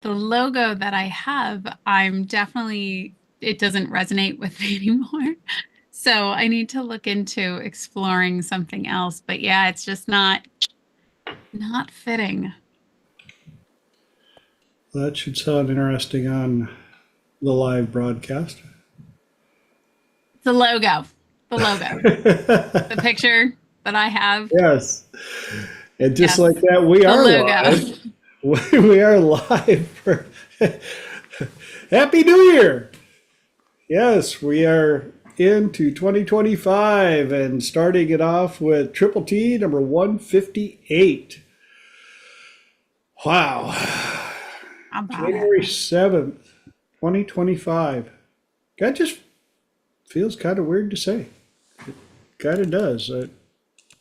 The logo that I have, it doesn't resonate with me anymore. So I need to look into exploring something else. But yeah, it's just not fitting. That should sound interesting on the live broadcast. The logo, the logo, the picture that I have. Yes. And just Yes, like that, we the are logo. live. We are live for Happy New Year. Yes, we are into 2025 and starting it off with Triple T number 158. Wow. How about it? January 7th, 2025. That just feels kind of weird to say. Kind of does.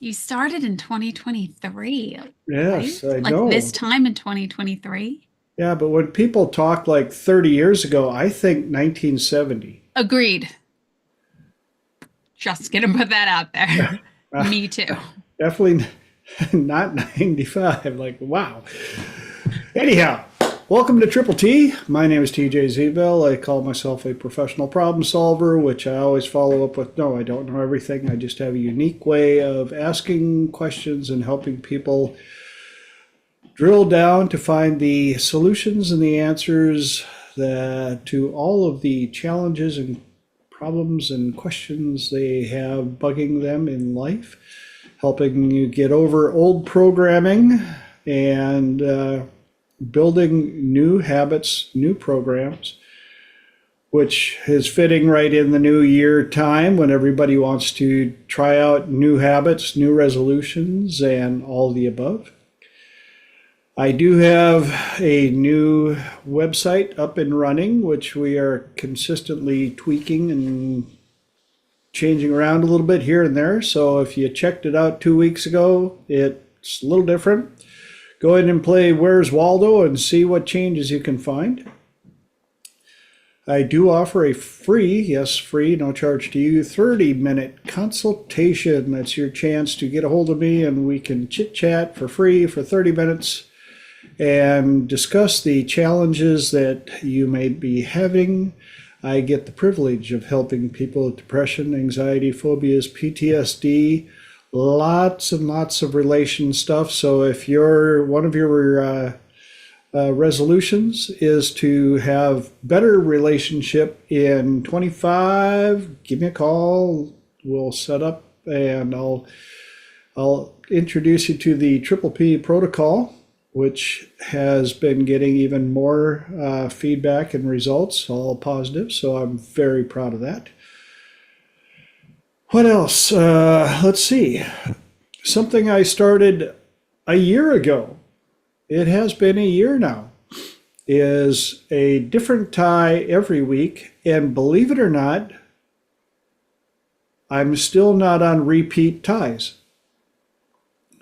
You started in 2023, right? Yes, I Like this know. time in 2023? Yeah, but when people talk like 30 years ago, I think 1970. Agreed. Just gonna put that out there. Uh, Me too. Definitely not 95. Like, wow. Anyhow, welcome to Triple T. My name is TJ Zebel. I call myself a professional problem solver, which I always follow up with no, I don't know everything. I just have a unique way of asking questions and helping people drill down to find the solutions and the answers that to all of the challenges and problems and questions they have bugging them in life, helping you get over old programming and building new habits, new programs, which is fitting right in the new year time when everybody wants to try out new habits, new resolutions, and all the above. I do have a new website up and running, which we are consistently tweaking and changing around a little bit here and there. So if you checked it out 2 weeks ago, it's a little different. Go ahead and play Where's Waldo and see what changes you can find. I do offer a free, yes, free, no charge to you, 30-minute consultation. That's your chance to get a hold of me and we can chit chat for free for 30 minutes and discuss the challenges that you may be having. I get the privilege of helping people with depression, anxiety, phobias, PTSD, lots and lots of relation stuff. So if you're one of your resolutions is to have better relationship in 25, give me a call. We'll set up and I'll introduce you to the Triple P protocol, which has been getting even more feedback and results, all positive. So I'm very proud of that. What else? Let's see. Something I started a year ago. It has been a year now. Is a different tie every week. And believe it or not, I'm still not on repeat ties.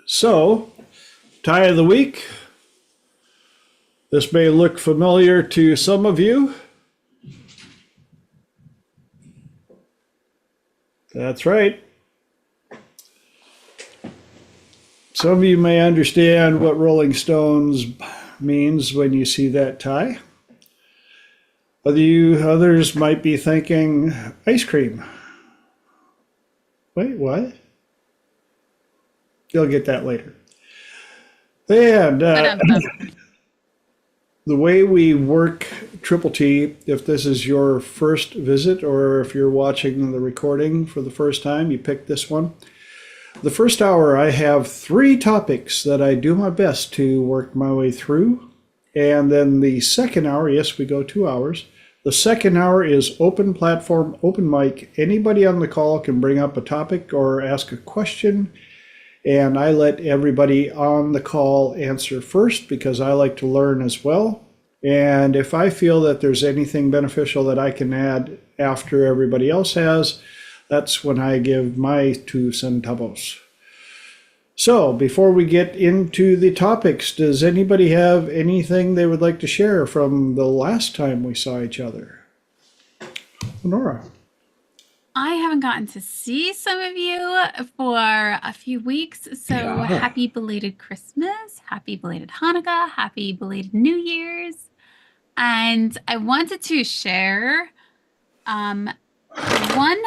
So, tie of the week. This may look familiar to some of you. That's right. Some of you may understand what Rolling Stones means when you see that tie. Others might be thinking ice cream. Wait, what? You'll get that later. And But the way we work Triple T, if this is your first visit or if you're watching the recording for the first time, you pick this one. The first hour, I have 3 topics that I do my best to work my way through. And then the second hour, yes, we go 2 hours. The second hour is open platform, open mic. Anybody on the call can bring up a topic or ask a question. And I let everybody on the call answer first because I like to learn as well. And if I feel that there's anything beneficial that I can add after everybody else has, that's when I give my 2 centavos. So before we get into the topics, does anybody have anything they would like to share from the last time we saw each other? Nora. I haven't gotten to see some of you for a few weeks. So Yeah. happy belated Christmas, happy belated Hanukkah, happy belated New Year's. And I wanted to share um, one,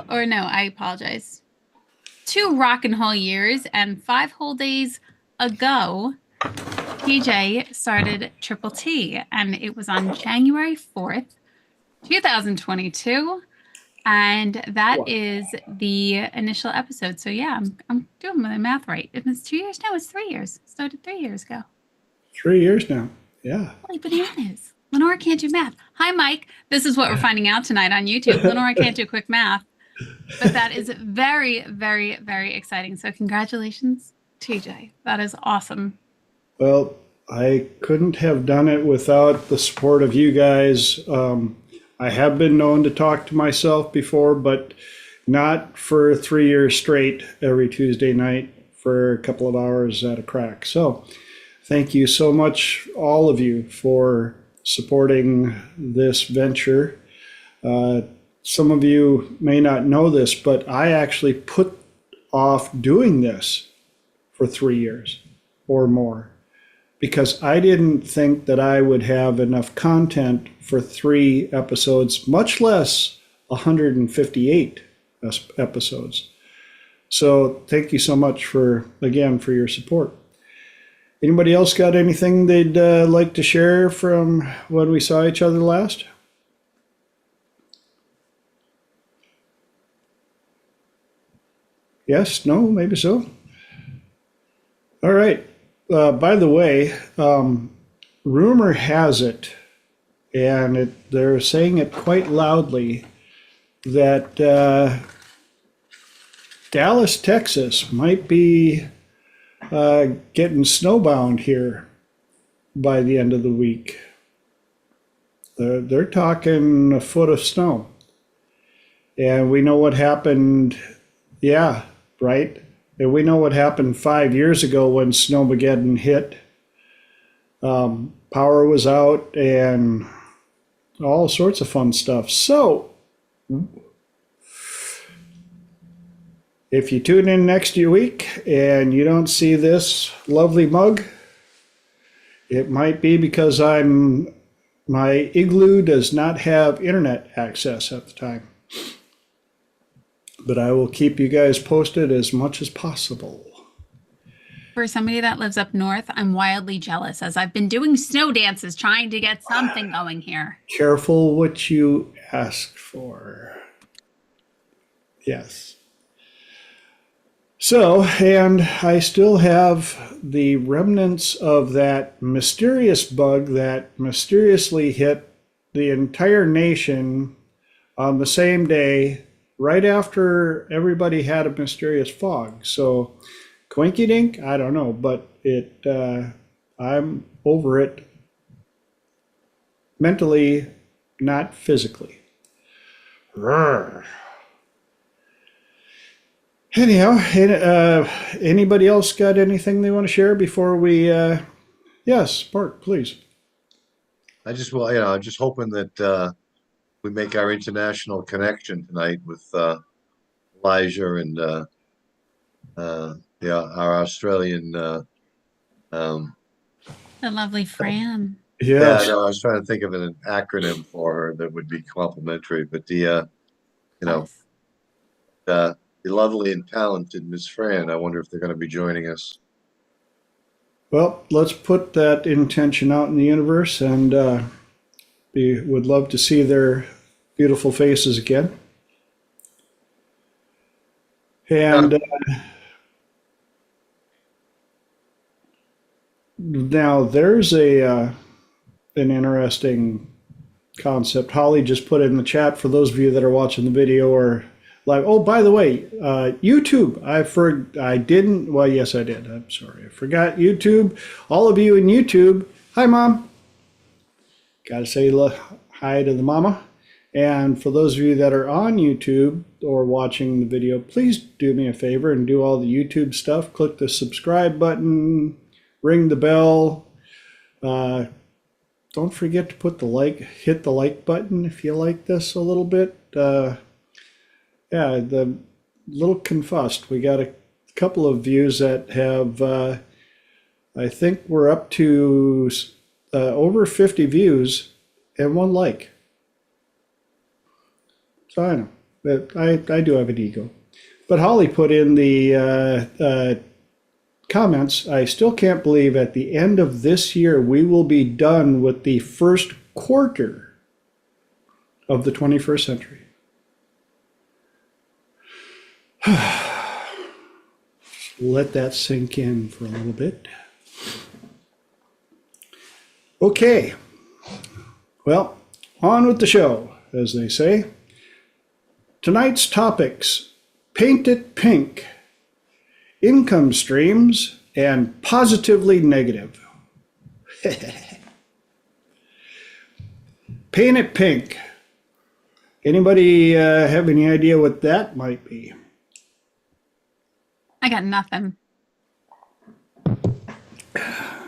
or no, I apologize. 2 rock and roll years and 5 whole days ago, TJ started Triple T, and it was on January 4th, 2022. And that Wow. is the initial episode. So yeah, I'm doing my math right. It was 2 years. No, it's 3 years. Started 3 years ago. 3 years now. Yeah. Holy bananas. Lenora can't do math. Hi, Mike. This is what we're finding out tonight on YouTube. Lenora can't do quick math, but that is very, very, very exciting. So congratulations, TJ. That is awesome. Well, I couldn't have done it without the support of you guys. I have been known to talk to myself before, but not for 3 years straight every Tuesday night for a couple of hours at a crack. So thank you so much, all of you, for supporting this venture. Some of you may not know this, but I actually put off doing this for 3 years or more because I didn't think that I would have enough content for 3 episodes, much less 158 episodes. So thank you so much again, for your support. Anybody else got anything they'd like to share from when we saw each other last? Yes? No? Maybe so? All right. By the way, rumor has it, and they're saying it quite loudly, that Dallas, Texas might be getting snowbound here by the end of the week. They're talking a foot of snow. And we know what happened. Yeah, right. And we know what happened 5 years ago when Snowmageddon hit. Power was out and all sorts of fun stuff. So, if you tune in next week and you don't see this lovely mug, it might be because my igloo does not have internet access at the time. But I will keep you guys posted as much as possible. For somebody that lives up north, I'm wildly jealous as I've been doing snow dances trying to get something going here. Careful what you ask for. Yes. So, and I still have the remnants of that mysterious bug that mysteriously hit the entire nation on the same day, right after everybody had a mysterious fog. So, coinky dink, I don't know, but I'm over it mentally, not physically. Rawr. Anyhow, anybody else got anything they want to share before we? Yes, Bart, please. I'm just hoping that we make our international connection tonight with Elijah and our Australian. The lovely Fran. Yeah, Yes. no, I was trying to think of an acronym for her that would be complimentary, but Yes. the lovely and talented Miss Fran. I wonder if they're going to be joining us. Well, let's put that intention out in the universe, and we would love to see their beautiful faces again. And now there's an interesting concept. Holly just put it in the chat for those of you that are watching the video or live. Oh, by the way, YouTube. I didn't. Well, yes, I did. I'm sorry. I forgot YouTube. All of you in YouTube. Hi, Mom. Got to say hi to the mama. And for those of you that are on YouTube or watching the video, please do me a favor and do all the YouTube stuff. Click the subscribe button, ring the bell. Don't forget to hit the like button if you like this a little bit. The little confessed. We got a couple of views that have, I think we're up to over 50 views and one like. So I know that I do have an ego. But Holly put in the comments, I still can't believe at the end of this year we will be done with the first quarter of the 21st century. Let that sink in for a little bit. Okay. Well, on with the show, as they say. Tonight's topics: paint it pink, income streams, and positively negative. Paint it pink. Anybody have any idea what that might be? I got nothing.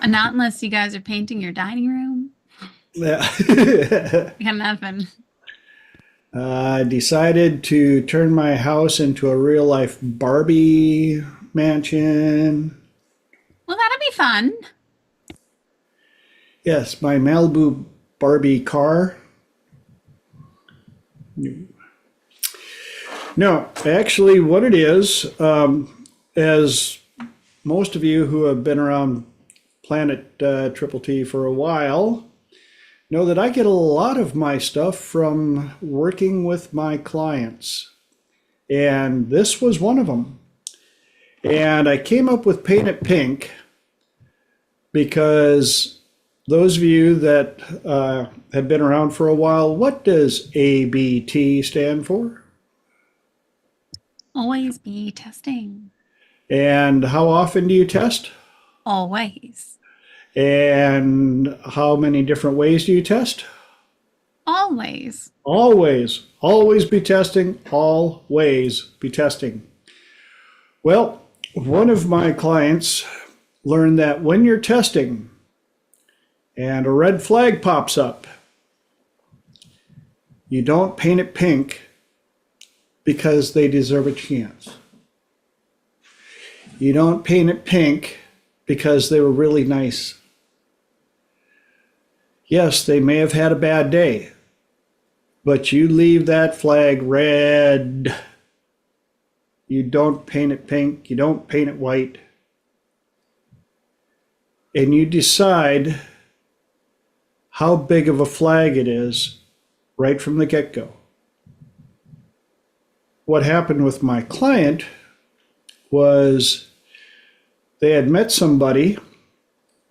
Not unless you guys are painting your dining room. Yeah. I got nothing. I decided to turn my house into a real life Barbie mansion. Well, that'll be fun. Yes, my Malibu Barbie car. No, actually, what it is, as most of you who have been around Planet Triple T for a while know, that I get a lot of my stuff from working with my clients. And this was one of them. And I came up with Paint It Pink because those of you that have been around for a while, what does ABT stand for? Always be testing. And how often do you test? Always. And how many different ways do you test? Always. Always. Always be testing. Always be testing. Well, one of my clients learned that when you're testing and a red flag pops up, you don't paint it pink because they deserve a chance. You don't paint it pink because they were really nice. Yes, they may have had a bad day, but you leave that flag red. You don't paint it pink. You don't paint it white. And you decide how big of a flag it is right from the get-go. What happened with my client was they had met somebody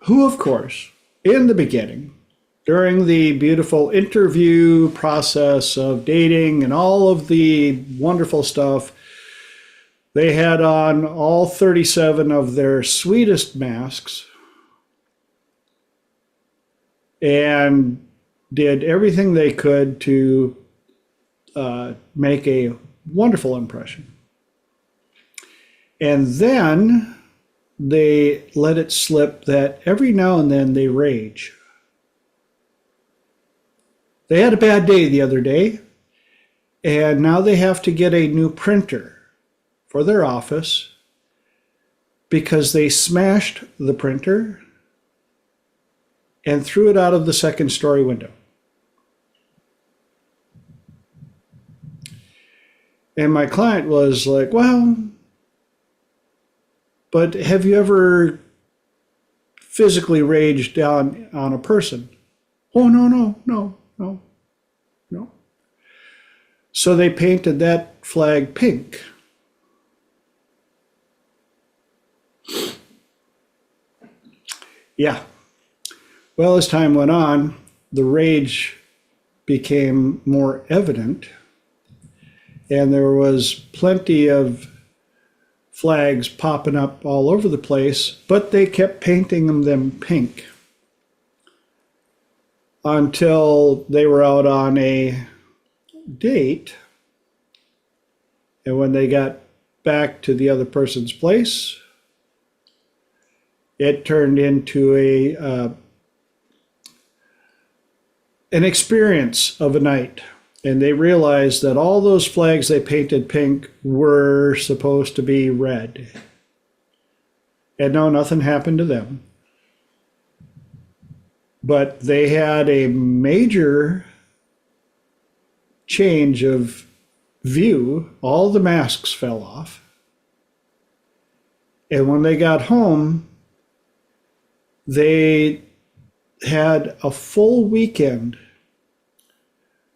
who, of course, in the beginning, during the beautiful interview process of dating and all of the wonderful stuff, they had on all 37 of their sweetest masks and did everything they could to make a wonderful impression. And then they let it slip that every now and then they rage. They had a bad day the other day, and now they have to get a new printer for their office because they smashed the printer and threw it out of the second story window. And my client was like, well, but have you ever physically raged on a person? Oh, no. So they painted that flag pink. Yeah. Well, as time went on, the rage became more evident, and there was plenty of flags popping up all over the place, but they kept painting them pink until they were out on a date. And when they got back to the other person's place, it turned into an experience of a night. And they realized that all those flags they painted pink were supposed to be red. And no, nothing happened to them. But they had a major change of view. All the masks fell off. And when they got home, they had a full weekend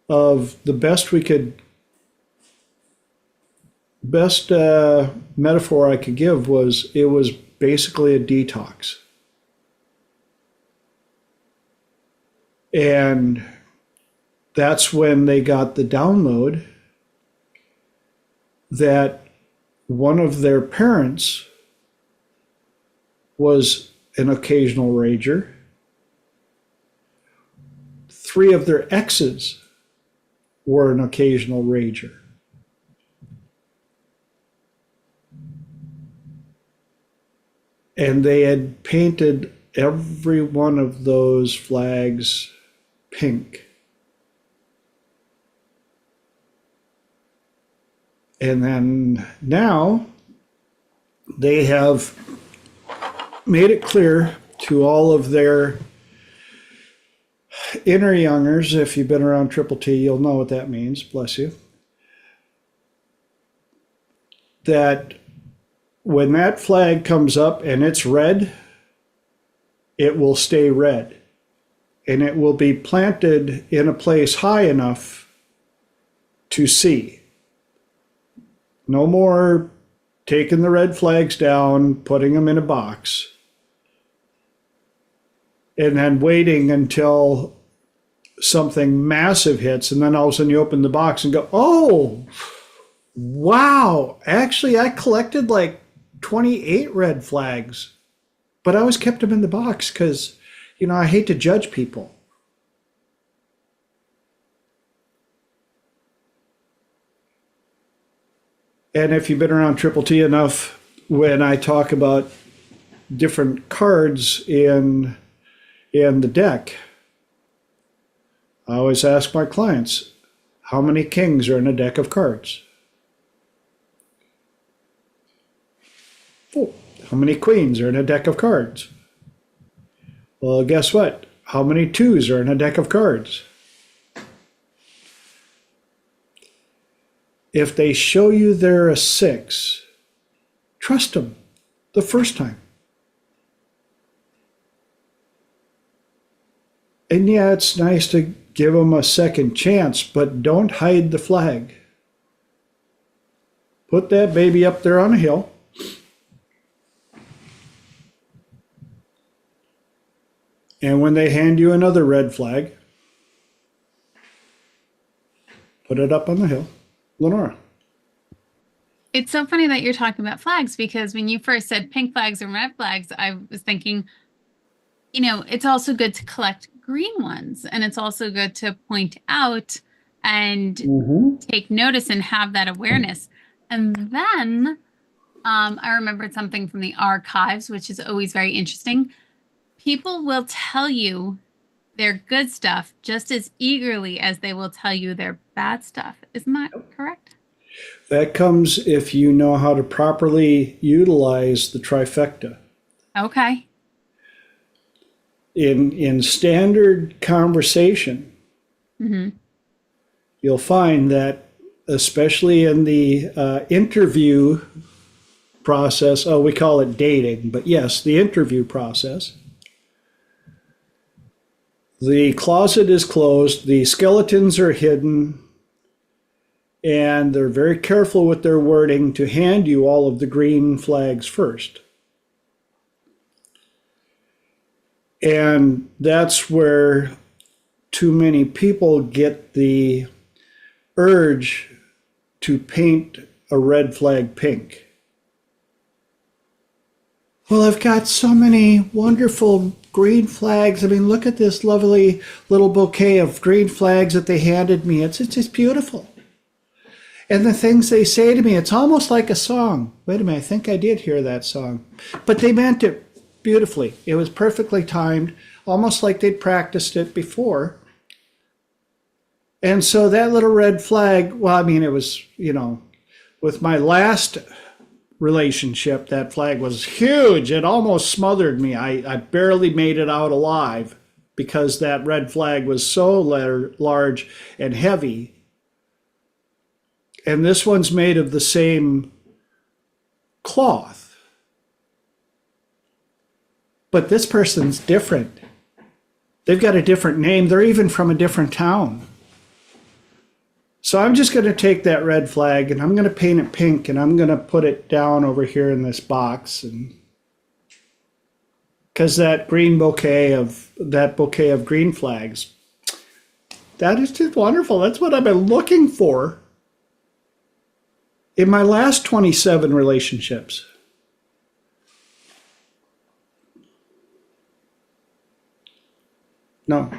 of the best metaphor I could give was it was basically a detox. And that's when they got the download that one of their parents was an occasional rager. 3 of their exes were an occasional rager. And they had painted every one of those flags pink. And then now they have made it clear to all of their inner youngers. If you've been around Triple T, you'll know what that means. Bless you. That when that flag comes up and it's red, it will stay red. And it will be planted in a place high enough to see. No more taking the red flags down, putting them in a box, and then waiting until something massive hits, and then all of a sudden you open the box and go, oh, wow, actually I collected like 28 red flags, but I always kept them in the box because, I hate to judge people. And if you've been around Triple T enough, when I talk about different cards in the deck, I always ask my clients, how many kings are in a deck of cards? 4. How many queens are in a deck of cards? Well, guess what? How many 2s are in a deck of cards? If they show you they're a 6, trust them the first time. And yeah, it's nice to give them a second chance, but don't hide the flag. Put that baby up there on a hill. And when they hand you another red flag, put it up on the hill. Lenora. It's so funny that you're talking about flags because when you first said pink flags and red flags, I was thinking, it's also good to collect green ones. And it's also good to point out and take notice and have that awareness. And then I remembered something from the archives, which is always very interesting. People will tell you their good stuff just as eagerly as they will tell you their bad stuff. Isn't that correct? That comes if you know how to properly utilize the trifecta. Okay. In standard conversation, you'll find that, especially in the interview process, we call it dating, but yes, the interview process, the closet is closed, the skeletons are hidden, and they're very careful with their wording to hand you all of the green flags first. And that's where too many people get the urge to paint a red flag pink. Well, I've got so many wonderful green flags. I mean, look at this lovely little bouquet of green flags that they handed me. It's just beautiful. And the things they say to me, it's almost like a song. Wait a minute, I think I did hear that song. But they meant it beautifully. It was perfectly timed, almost like they'd practiced it before. And so that little red flag, well, I mean, it was, with my last relationship, that flag was huge. It almost smothered me. I barely made it out alive because that red flag was so large and heavy. And this one's made of the same cloth. But this person's different. They've got a different name. They're even from a different town. So I'm just going to take that red flag and I'm going to paint it pink and I'm going to put it down over here in this box. And because that bouquet of green flags, that is just wonderful. That's what I've been looking for in my last 27 relationships. No.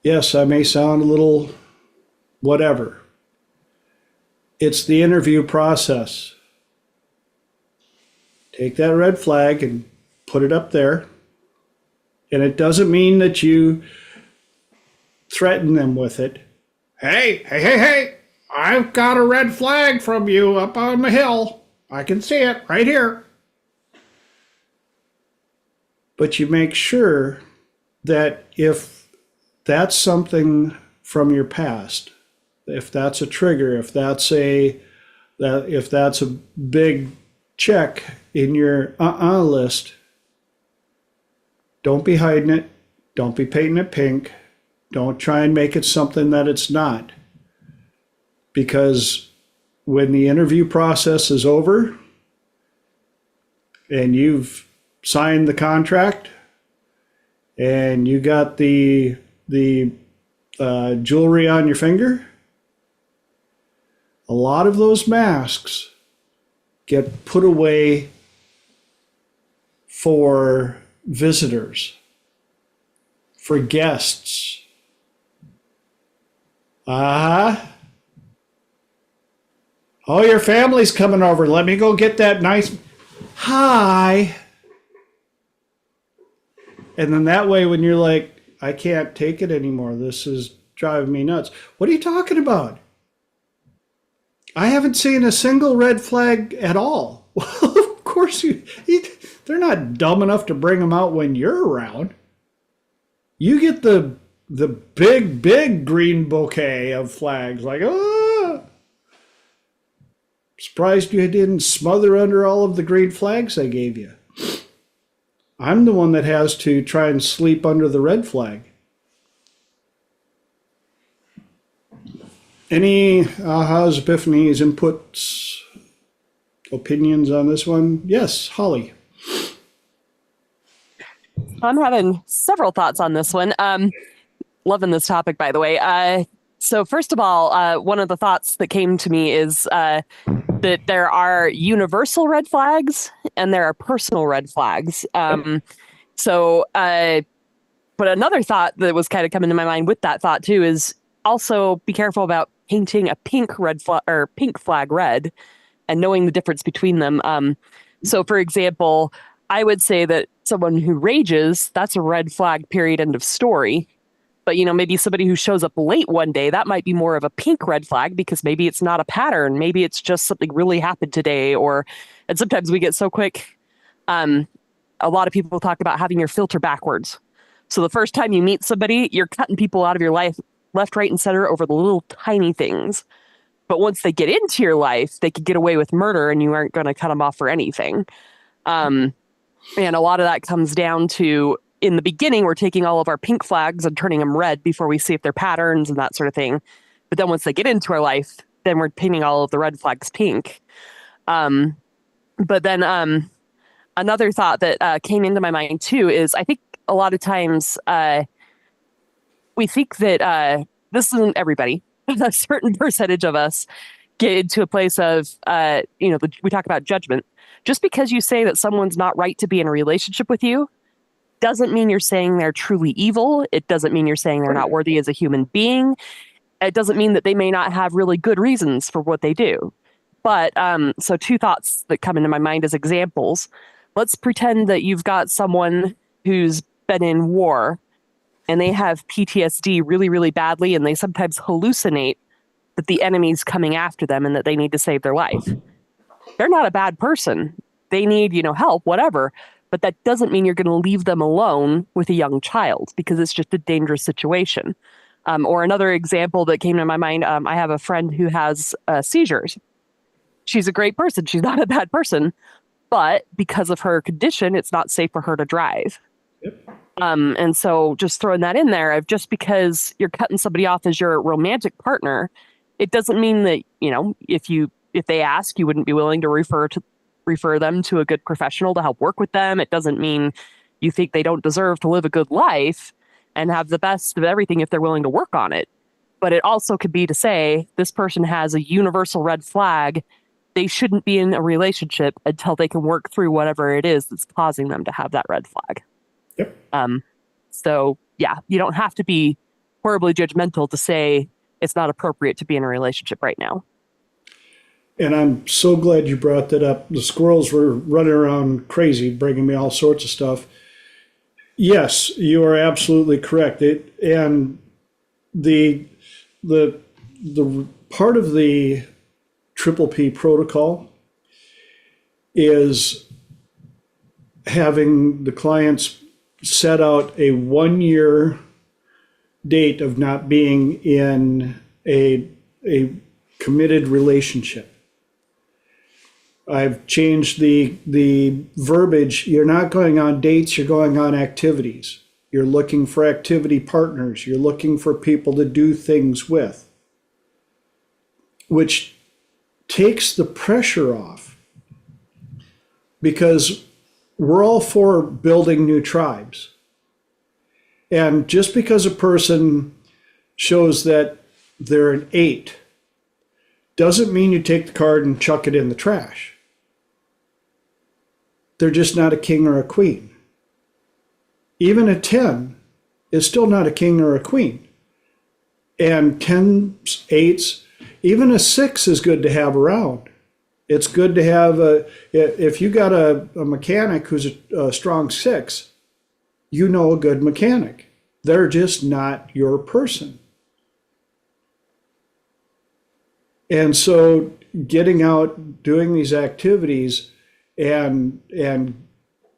Yes, I may sound a little whatever. It's the interview process. Take that red flag and put it up there. And it doesn't mean that you threaten them with it. Hey, I've got a red flag from you up on the hill. I can see it right here. But you make sure that if that's something from your past, if that's a trigger, if that's a big check in your list, don't be hiding it. Don't be painting it pink. Don't try and make it something that it's not. Because when the interview process is over and you've signed the contract and you got the jewelry on your finger, a lot of those masks get put away for visitors, for guests. Oh, your family's coming over. Let me go get that nice hi. And then that way, when you're like, I can't take it anymore, this is driving me nuts. What are you talking about? I haven't seen a single red flag at all. Well, of course they're not dumb enough to bring them out when you're around. You get the big green bouquet of flags, like, surprised you didn't smother under all of the green flags I gave you. I'm the one that has to try and sleep under the red flag. Any ahas, epiphanies, inputs, opinions on this one? Yes, Holly. I'm having several thoughts on this one. Loving this topic, by the way. So first of all, one of the thoughts that came to me is that there are universal red flags and there are personal red flags. But another thought that was kind of coming to my mind with that thought too is also be careful about painting a pink flag red and knowing the difference between them. So for example, I would say that someone who rages, that's a red flag, period, end of story. But, maybe somebody who shows up late one day, that might be more of a pink red flag because maybe it's not a pattern. Maybe it's just something really happened today. And sometimes we get so quick. A lot of people talk about having your filter backwards. So the first time you meet somebody, you're cutting people out of your life left, right, and center over the little tiny things. But once they get into your life, they could get away with murder and you aren't going to cut them off for anything. And a lot of that comes down to, in the beginning, we're taking all of our pink flags and turning them red before we see if they're patterns and that sort of thing. But then once they get into our life, then we're painting all of the red flags pink. But then another thought that came into my mind too is I think a lot of times we think that this isn't everybody. A certain percentage of us get into a place of, we talk about judgment. Just because you say that someone's not right to be in a relationship with you doesn't mean you're saying they're truly evil. It doesn't mean you're saying they're not worthy as a human being. It doesn't mean that they may not have really good reasons for what they do. But so two thoughts that come into my mind as examples. Let's pretend that you've got someone who's been in war and they have PTSD really, really badly, and they sometimes hallucinate that the enemy's coming after them and that they need to save their life. They're not a bad person. They need, help, whatever. but that doesn't mean you're going to leave them alone with a young child, because it's just a dangerous situation. Or another example that came to my mind, I have a friend who has seizures. She's a great person. She's not a bad person, but because of her condition, it's not safe for her to drive. Yep. And so just throwing that in there, of just because you're cutting somebody off as your romantic partner, it doesn't mean that, if they ask, you wouldn't be willing to refer them to a good professional to help work with them. It doesn't mean you think they don't deserve to live a good life and have the best of everything if they're willing to work on it. But it also could be to say, this person has a universal red flag. They shouldn't be in a relationship until they can work through whatever it is that's causing them to have that red flag. Yep. So yeah, you don't have to be horribly judgmental to say it's not appropriate to be in a relationship right now. And I'm so glad you brought that up. The squirrels were running around crazy, bringing me all sorts of stuff. Yes, you are absolutely correct. And the part of the Triple P protocol is having the clients set out a 1 year date of not being in a committed relationship. I've changed the verbiage. You're not going on dates, you're going on activities. You're looking for activity partners. You're looking for people to do things with, which takes the pressure off, because we're all for building new tribes. And just because a person shows that they're an 8 doesn't mean you take the card and chuck it in the trash. They're just not a king or a queen. Even a 10 is still not a king or a queen. And 10s, 8s, even a 6 is good to have around. It's good to have if you got a mechanic who's a strong 6, you know a good mechanic. They're just not your person. And so getting out, doing these activities and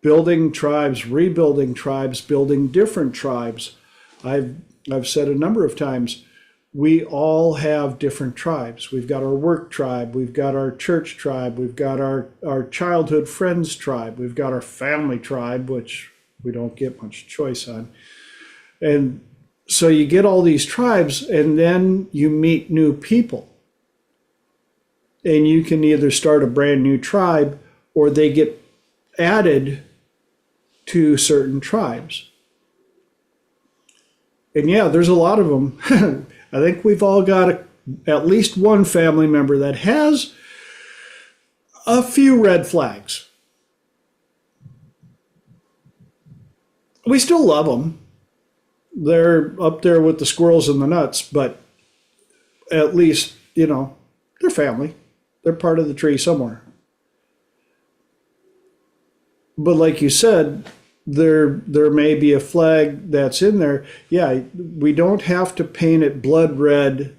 building tribes, rebuilding tribes, building different tribes. I've said a number of times, we all have different tribes. We've got our work tribe, we've got our church tribe, we've got our childhood friends tribe, we've got our family tribe, which we don't get much choice on. And so you get all these tribes, and then you meet new people. And you can either start a brand new tribe, or they get added to certain tribes. And yeah, there's a lot of them. I think we've all got at least one family member that has a few red flags. We still love them. They're up there with the squirrels and the nuts, but at least, they're family. They're part of the tree somewhere. But like you said, there may be a flag that's in there. Yeah, we don't have to paint it blood red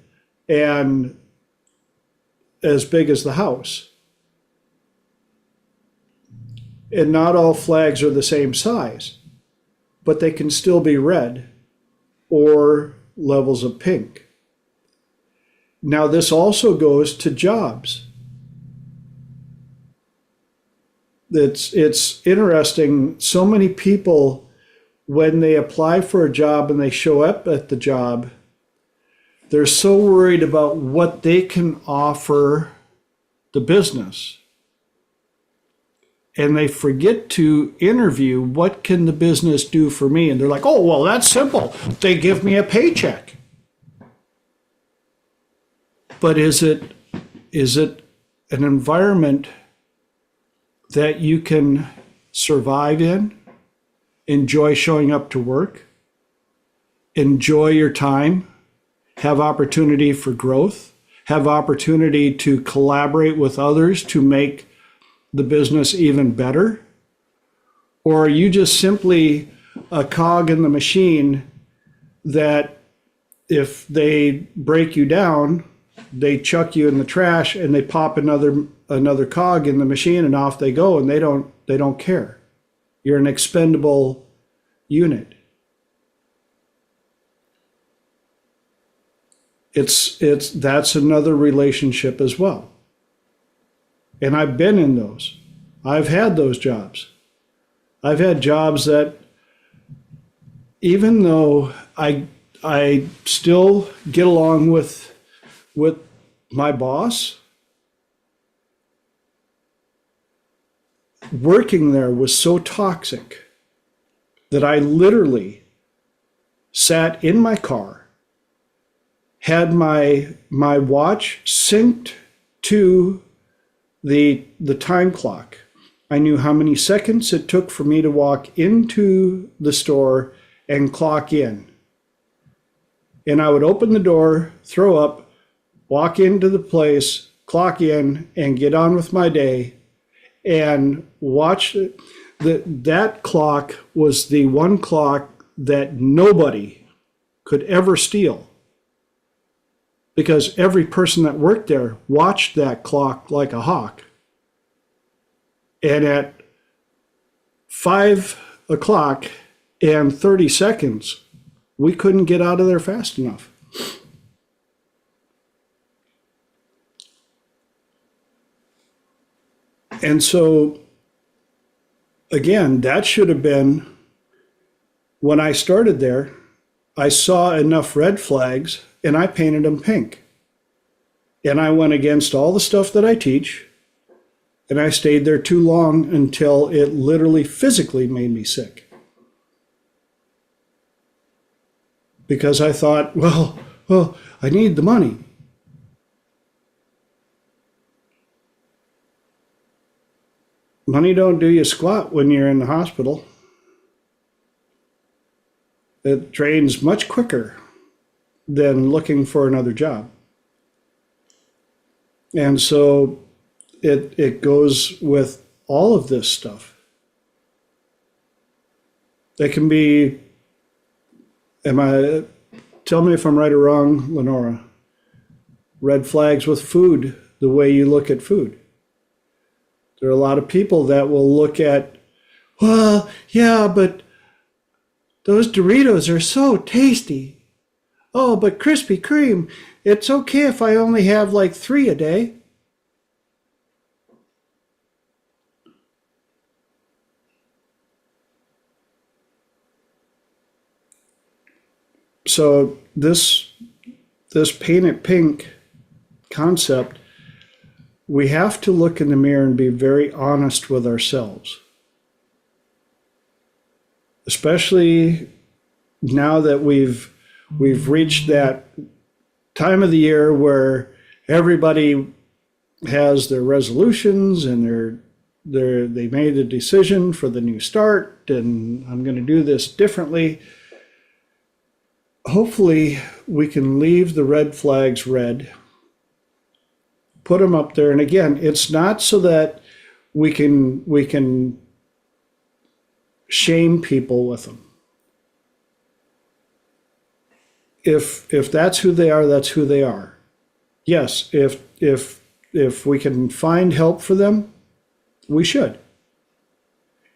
and as big as the house. And not all flags are the same size, but they can still be red or levels of pink. Now, this also goes to jobs. It's interesting. So many people, when they apply for a job and they show up at the job, they're so worried about what they can offer the business. And they forget to interview, what can the business do for me? And they're like, oh, well, that's simple. They give me a paycheck. But is it an environment that you can survive in, enjoy showing up to work, enjoy your time, have opportunity for growth, have opportunity to collaborate with others to make the business even better? Or are you just simply a cog in the machine that if they break you down, they chuck you in the trash and they pop another cog in the machine and off they go, and they don't care? You're an expendable unit. That's another relationship as well. And I've been in those. I've had those jobs. I've had jobs that even though I still get along with my boss, working there was so toxic that I literally sat in my car, had my watch synced to the time clock. I knew how many seconds it took for me to walk into the store and clock in. And I would open the door, throw up, walk into the place, clock in, and get on with my day and watch it. That clock was the one clock that nobody could ever steal, because every person that worked there watched that clock like a hawk. And at 5 o'clock and 30 seconds, we couldn't get out of there fast enough. And so, again, that should have been, when I started there, I saw enough red flags and I painted them pink. And I went against all the stuff that I teach, and I stayed there too long until it literally physically made me sick. Because I thought, well, I need the money. Money don't do you squat when you're in the hospital. It drains much quicker than looking for another job. And so it goes with all of this stuff. It can be, tell me if I'm right or wrong, Lenora, red flags with food, the way you look at food. There are a lot of people that will look at, well, yeah, but those Doritos are so tasty. Oh, but Krispy Kreme, it's okay if I only have like 3 a day. So this paint it pink concept, we have to look in the mirror and be very honest with ourselves. Especially now that we've reached that time of the year where everybody has their resolutions and they made a decision for the new start, and I'm going to do this differently. Hopefully we can leave the red flags red, put them up there. And again, it's not so that we can shame people with them. If that's who they are, that's who they are. Yes, if we can find help for them, we should,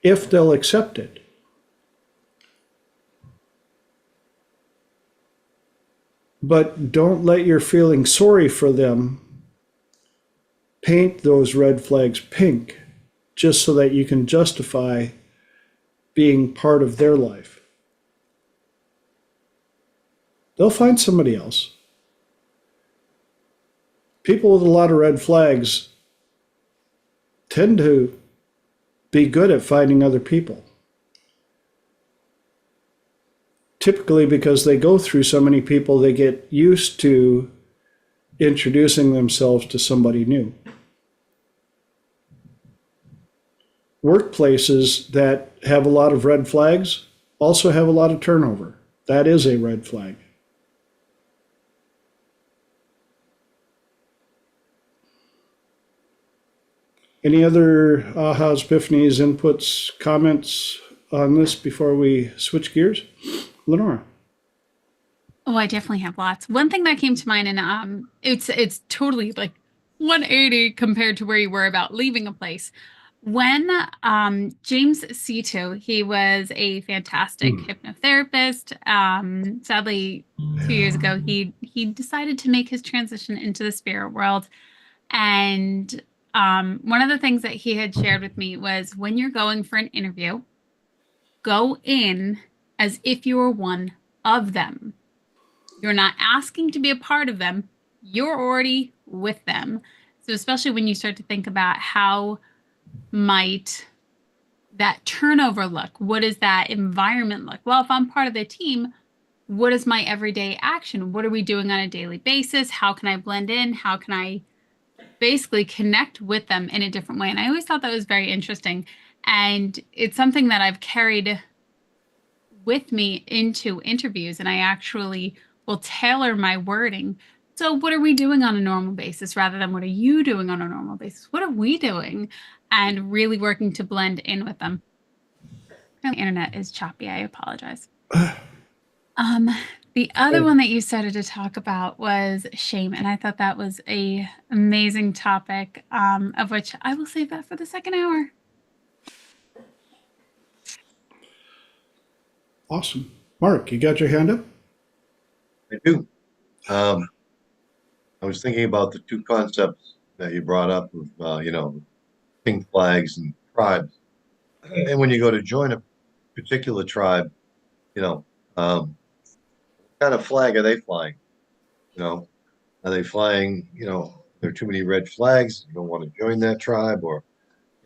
if they'll accept it. But don't let your feeling sorry for them paint those red flags pink just so that you can justify being part of their life. They'll find somebody else. People with a lot of red flags tend to be good at finding other people. Typically because they go through so many people, they get used to introducing themselves to somebody new. Workplaces that have a lot of red flags also have a lot of turnover. That is a red flag. Any other ahas, epiphanies, inputs, comments on this before we switch gears? Lenora. Oh, I definitely have lots. One thing that came to mind, and it's totally like 180 compared to where you were about leaving a place. When James C2, he was a fantastic hypnotherapist. Sadly, 2 years ago, he decided to make his transition into the spirit world. And one of the things that he had shared with me was when you're going for an interview, go in as if you were one of them. You're not asking to be a part of them, you're already with them. So, especially when you start to think about how might that turnover look? What does that environment look? Well, if I'm part of the team, what is my everyday action? What are we doing on a daily basis? How can I blend in? How can I basically connect with them in a different way? And I always thought that was very interesting. And it's something that I've carried with me into interviews, and I actually will tailor my wording. So, what are we doing on a normal basis rather than what are you doing on a normal basis? What are we doing? And really working to blend in with them. The internet is choppy. I apologize. The other one that you started to talk about was shame, and I thought that was a amazing topic, of which I will save that for the second hour. Awesome. Mark, you got your hand up? I do. I was thinking about the two concepts that you brought up of, pink flags and tribes. And when you go to join a particular tribe, what kind of flag are they flying? Are they flying, there are too many red flags, you don't want to join that tribe, or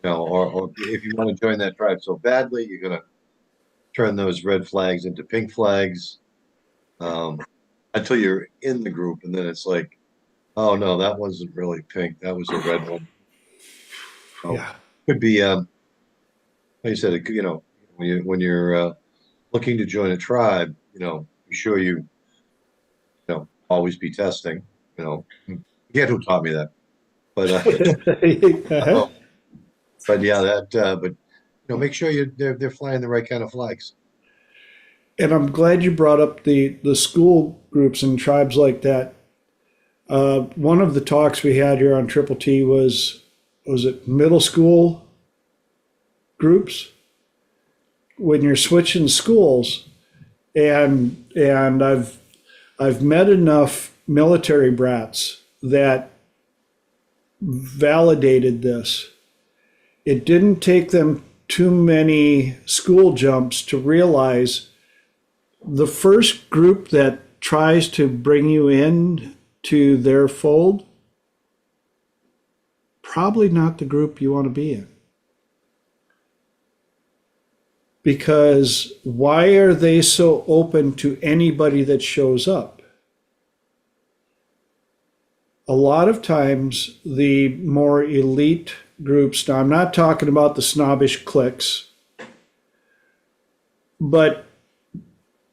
if you want to join that tribe so badly, you're going to turn those red flags into pink flags, until you're in the group, and then it's like, oh no, that wasn't really pink, that was a red one. Yeah. Could be, like you said, when you're looking to join a tribe, be sure you always be testing. Forget who taught me that, but Uh-huh. but yeah, but make sure they're flying the right kind of flags. And I'm glad you brought up the school groups and tribes like that. One of the talks we had here on Triple T was it middle school groups? When you're switching schools, and I've met enough military brats that validated this. It didn't take them too many school jumps to realize the first group that tries to bring you in to their fold, probably not the group you want to be in. Because why are they so open to anybody that shows up? A lot of times, the more elite groups, now I'm not talking about the snobbish cliques, but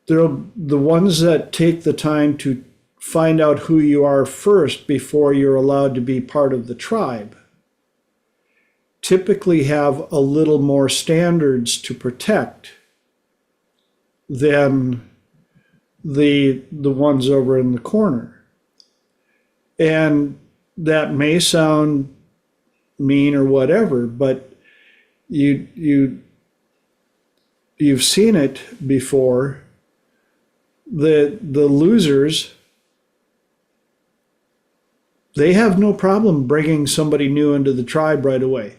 they're the ones that take the time to find out who you are first before you're allowed to be part of the tribe, typically have a little more standards to protect than the ones over in the corner. And that may sound mean or whatever, but you've seen it before. The losers, they have no problem bringing somebody new into the tribe right away.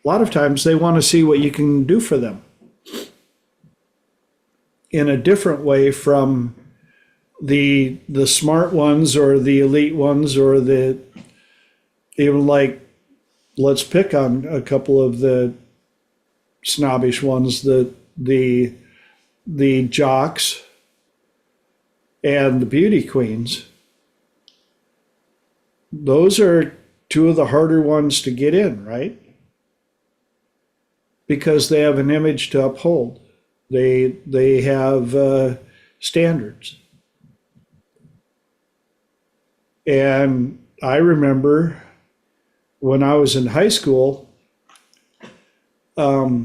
A lot of times they want to see what you can do for them in a different way from the smart ones or the elite ones, or the even, like, let's pick on a couple of the snobbish ones, the jocks and the beauty queens. Those are two of the harder ones to get in, right? Because they have an image to uphold. They have standards. And I remember when I was in high school, a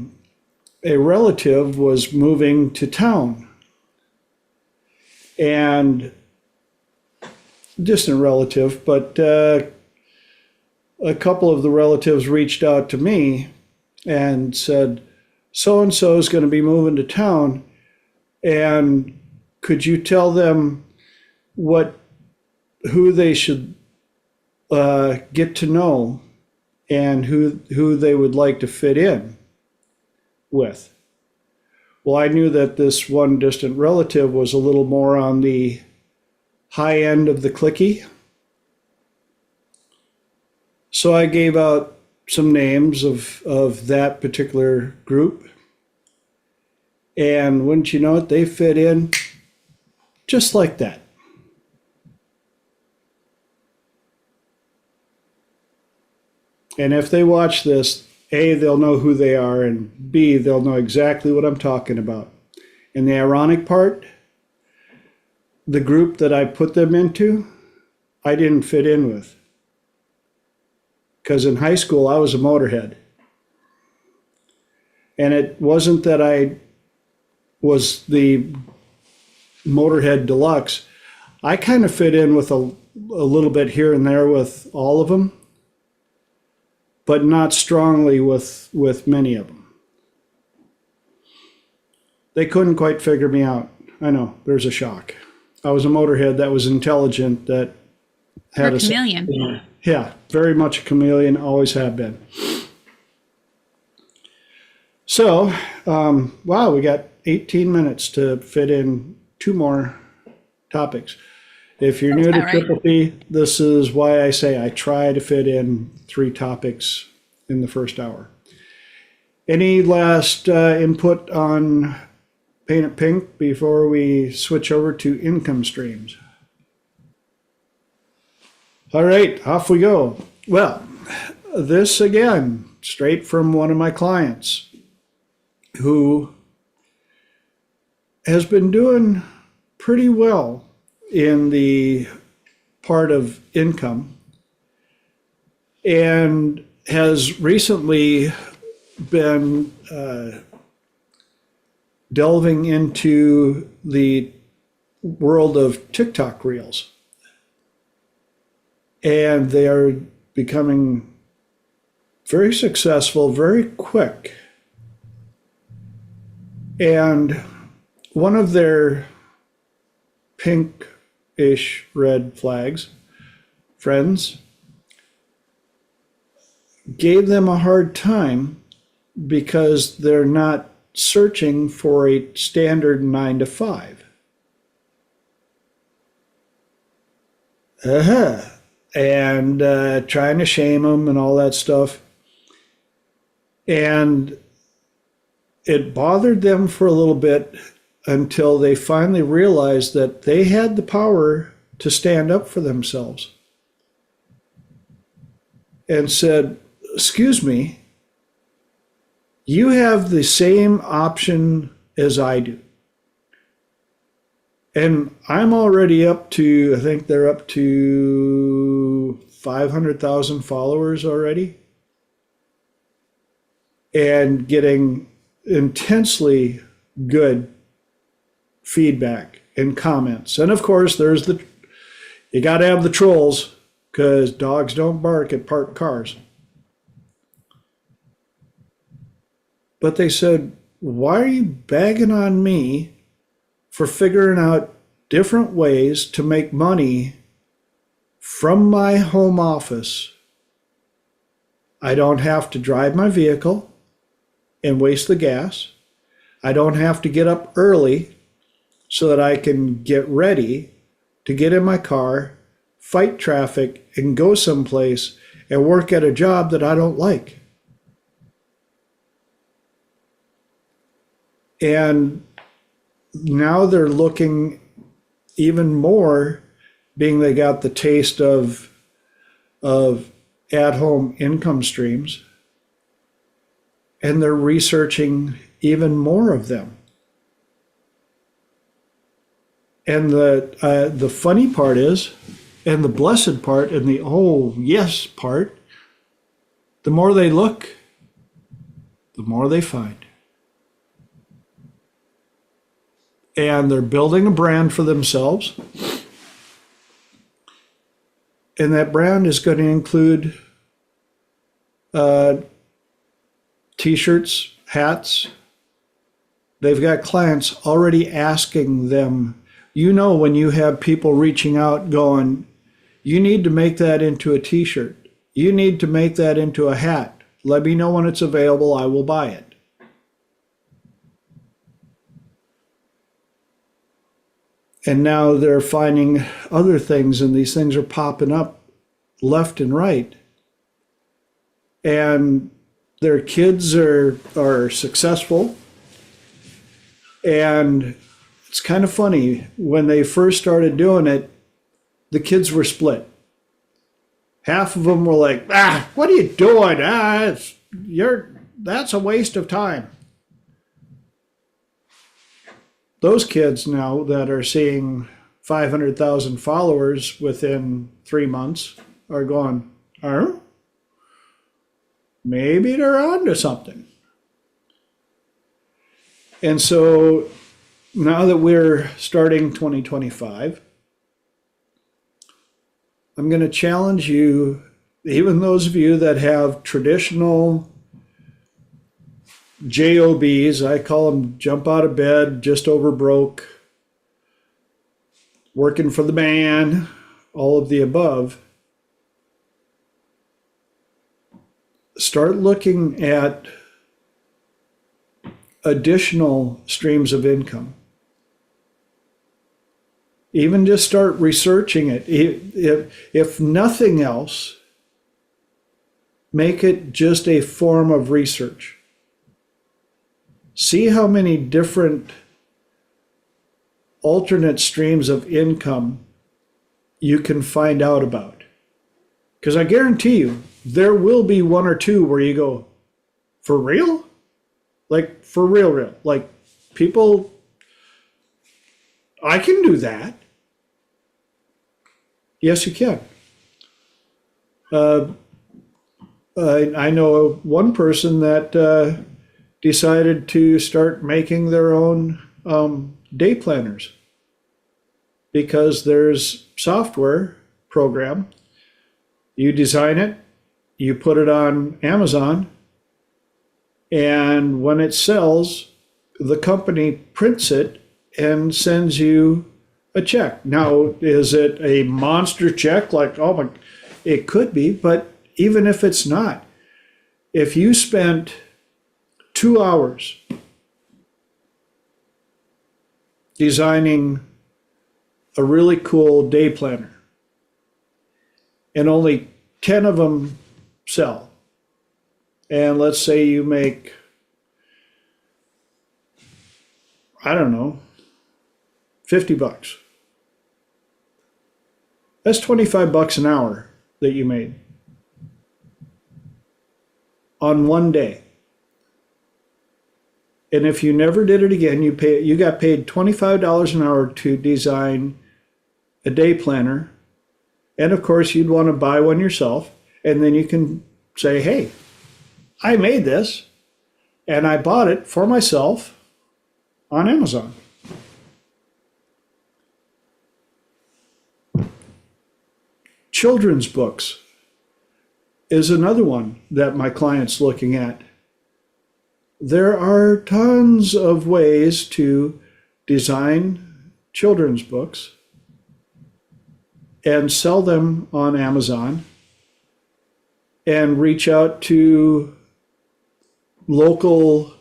relative was moving to town, and distant relative, but a couple of the relatives reached out to me and said, so and so is going to be moving to town, and could you tell them who they should get to know and who they would like to fit in with? Well, I knew that this one distant relative was a little more on the high end of the cliquey. So I gave out some names of that particular group. And wouldn't you know it, they fit in just like that. And if they watch this, A, they'll know who they are, and B, they'll know exactly what I'm talking about. And the ironic part, the group that I put them into, I didn't fit in with. Because in high school, I was a motorhead. And it wasn't that I was the motorhead deluxe. I kind of fit in with a little bit here and there with all of them, but not strongly with many of them. They couldn't quite figure me out. I know, there's a shock. I was a motorhead that was intelligent, that had a chameleon. Yeah, very much a chameleon, always have been. So, wow, we got 18 minutes to fit in 2 more topics. If you're new to Triple P, this is why I say I try to fit in 3 topics in the first hour. Any last input on Paint It Pink before we switch over to income streams? All right, off we go. Well, this again, straight from one of my clients who has been doing pretty well in the part of income and has recently been delving into the world of TikTok reels. And they are becoming very successful, very quick. And one of their pink-ish red flags friends gave them a hard time because they're not searching for a standard 9 to 5. And trying to shame them and all that stuff. And it bothered them for a little bit until they finally realized that they had the power to stand up for themselves and said, excuse me, you have the same option as I do. And I'm already up to, I think they're up to 500,000 followers already, and getting intensely good feedback and comments. And of course, you got to have the trolls, because dogs don't bark at parked cars. But they said, why are you bagging on me for figuring out different ways to make money from my home office? I don't have to drive my vehicle and waste the gas. I don't have to get up early so that I can get ready to get in my car, fight traffic, and go someplace and work at a job that I don't like. And now they're looking even more, being they got the taste of at-home income streams, and they're researching even more of them. And the funny part is, and the blessed part, and the oh yes part, the more they look, the more they find. And they're building a brand for themselves. And that brand is going to include uh, t-shirts, hats. They've got clients already asking them, when you have people reaching out going, you need to make that into a t-shirt. You need to make that into a hat. Let me know when it's available. I will buy it. And now they're finding other things, and these things are popping up left and right. And their kids are successful. And it's kind of funny, when they first started doing it, the kids were split. Half of them were like, what are you doing? That's a waste of time. Those kids now that are seeing 500,000 followers within 3 months are going, maybe they're onto something. And so now that we're starting 2025, I'm going to challenge you, even those of you that have traditional JOBs, I call them jump out of bed, just over broke, working for the man, all of the above. Start looking at additional streams of income. Even just start researching it. If nothing else, make it just a form of research. See how many different alternate streams of income you can find out about. Because I guarantee you, there will be one or two where you go, for real? Like, for real. Like, people, I can do that. Yes, you can. I know one person that decided to start making their own day planners, because there's software program. You design it, you put it on Amazon, and when it sells, the company prints it and sends you a check. Now, is it a monster check? Like, oh my, it could be, but even if it's not, if you spent 2 hours designing a really cool day planner and only 10 of them sell, and let's say you make, I don't know, $50. That's $25 an hour that you made on one day. And if you never did it again, you got paid $25 an hour to design a day planner. And of course, you'd want to buy one yourself. And then you can say, hey, I made this and I bought it for myself on Amazon. Children's books is another one that my client's looking at. There are tons of ways to design children's books and sell them on Amazon and reach out to local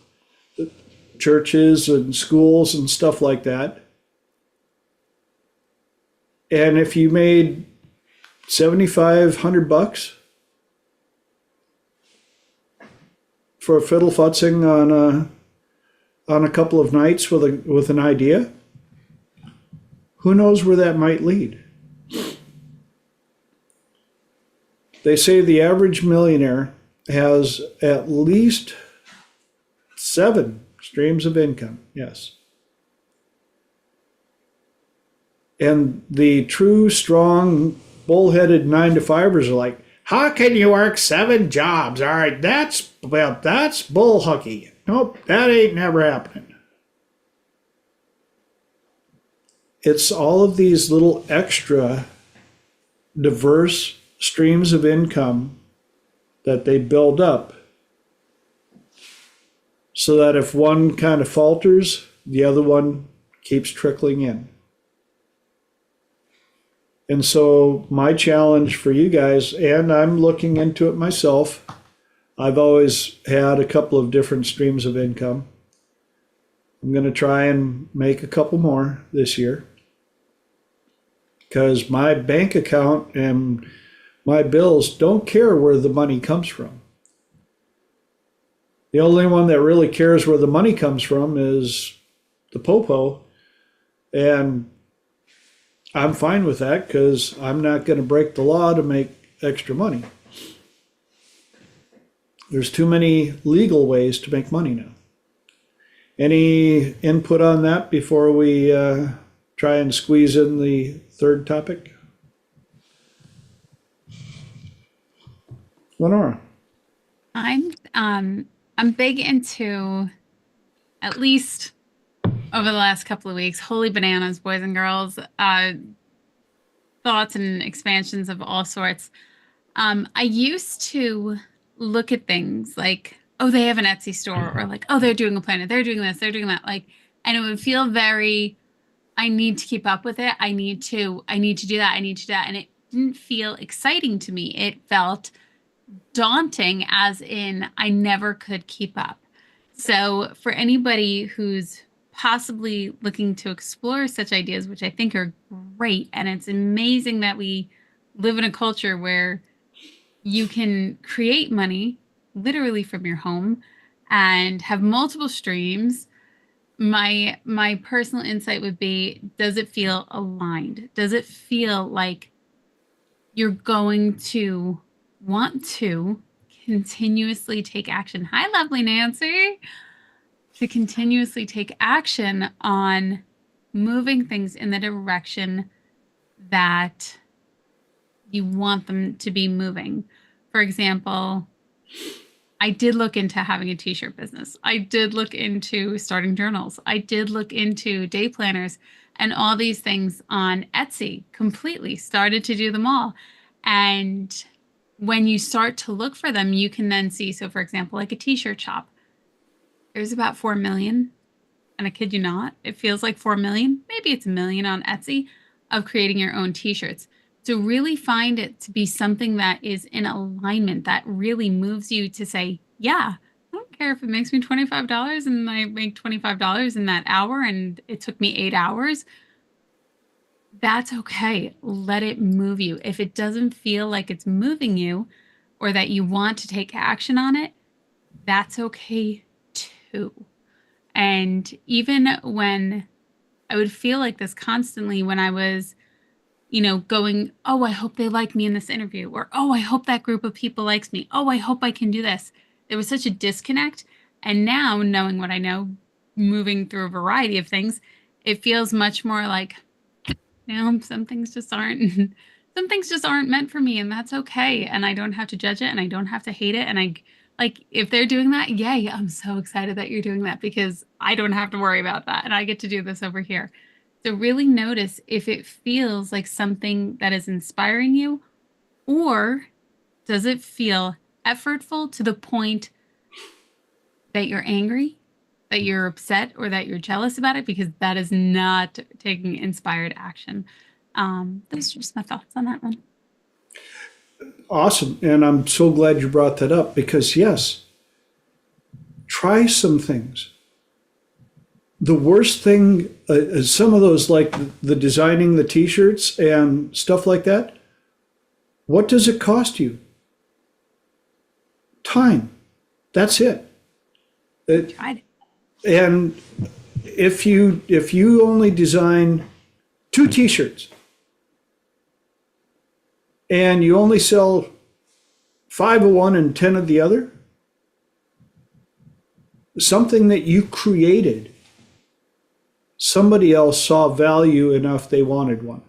churches and schools and stuff like that. And if you made $7,500 for fiddle futzing on a couple of nights with an idea, who knows where that might lead? They say the average millionaire has at least 7 streams of income. Yes. And the true, strong, bullheaded 9-to-5ers are like, how can you work 7 jobs? All right, that's bull hockey. Nope, that ain't never happening. It's all of these little extra diverse streams of income that they build up so that if one kind of falters, the other one keeps trickling in. And so my challenge for you guys, and I'm looking into it myself, I've always had a couple of different streams of income. I'm going to try and make a couple more this year because my bank account and my bills don't care where the money comes from. The only one that really cares where the money comes from is the popo, and I'm fine with that because I'm not going to break the law to make extra money. There's too many legal ways to make money now. Any input on that before we try and squeeze in the third topic? Lenora. I'm big into, at least over the last couple of weeks, holy bananas, boys and girls, thoughts and expansions of all sorts. I used to look at things like, oh, they have an Etsy store, or like, oh, they're doing a planet, they're doing this, they're doing that, like, and it would feel very, I need to keep up with it. I need to do that. I need to do that. And it didn't feel exciting to me. It felt daunting, as in I never could keep up. So for anybody who's possibly looking to explore such ideas, which I think are great, and it's amazing that we live in a culture where you can create money literally from your home and have multiple streams. My personal insight would be, does it feel aligned? Does it feel like you're going to want to continuously take action? Hi, lovely Nancy. To continuously take action on moving things in the direction that you want them to be moving. For example, I did look into having a t-shirt business. I did look into starting journals. I did look into day planners and all these things on Etsy. Completely started to do them all. And when you start to look for them, you can then see, so for example, like a t-shirt shop, there's about 4 million, and I kid you not, it feels like 4 million, maybe it's a million on Etsy, of creating your own t-shirts. To really find it to be something that is in alignment, that really moves you to say, yeah, I don't care if it makes me $25 and I make $25 in that hour and it took me 8 hours. That's okay. Let it move you. If it doesn't feel like it's moving you or that you want to take action on it, that's okay too. And even when I would feel like this constantly when I was, going, oh, I hope they like me in this interview, or, oh, I hope that group of people likes me. Oh, I hope I can do this. There was such a disconnect. And now, knowing what I know, moving through a variety of things, it feels much more like, some things just aren't, some things just aren't meant for me, and that's okay. And I don't have to judge it, and I don't have to hate it. And if they're doing that, yay, I'm so excited that you're doing that because I don't have to worry about that. And I get to do this over here. So really notice if it feels like something that is inspiring you, or does it feel effortful to the point that you're angry, that you're upset, or that you're jealous about it, because that is not taking inspired action. Those are just my thoughts on that one. Awesome. And I'm so glad you brought that up because, yes, try some things. The worst thing, some of those, like the designing the t-shirts and stuff like that, what does it cost you? Time. That's it. Tried it. And if you only design 2 t-shirts and you only sell 5 of one and 10 of the other, something that you created, somebody else saw value enough they wanted one.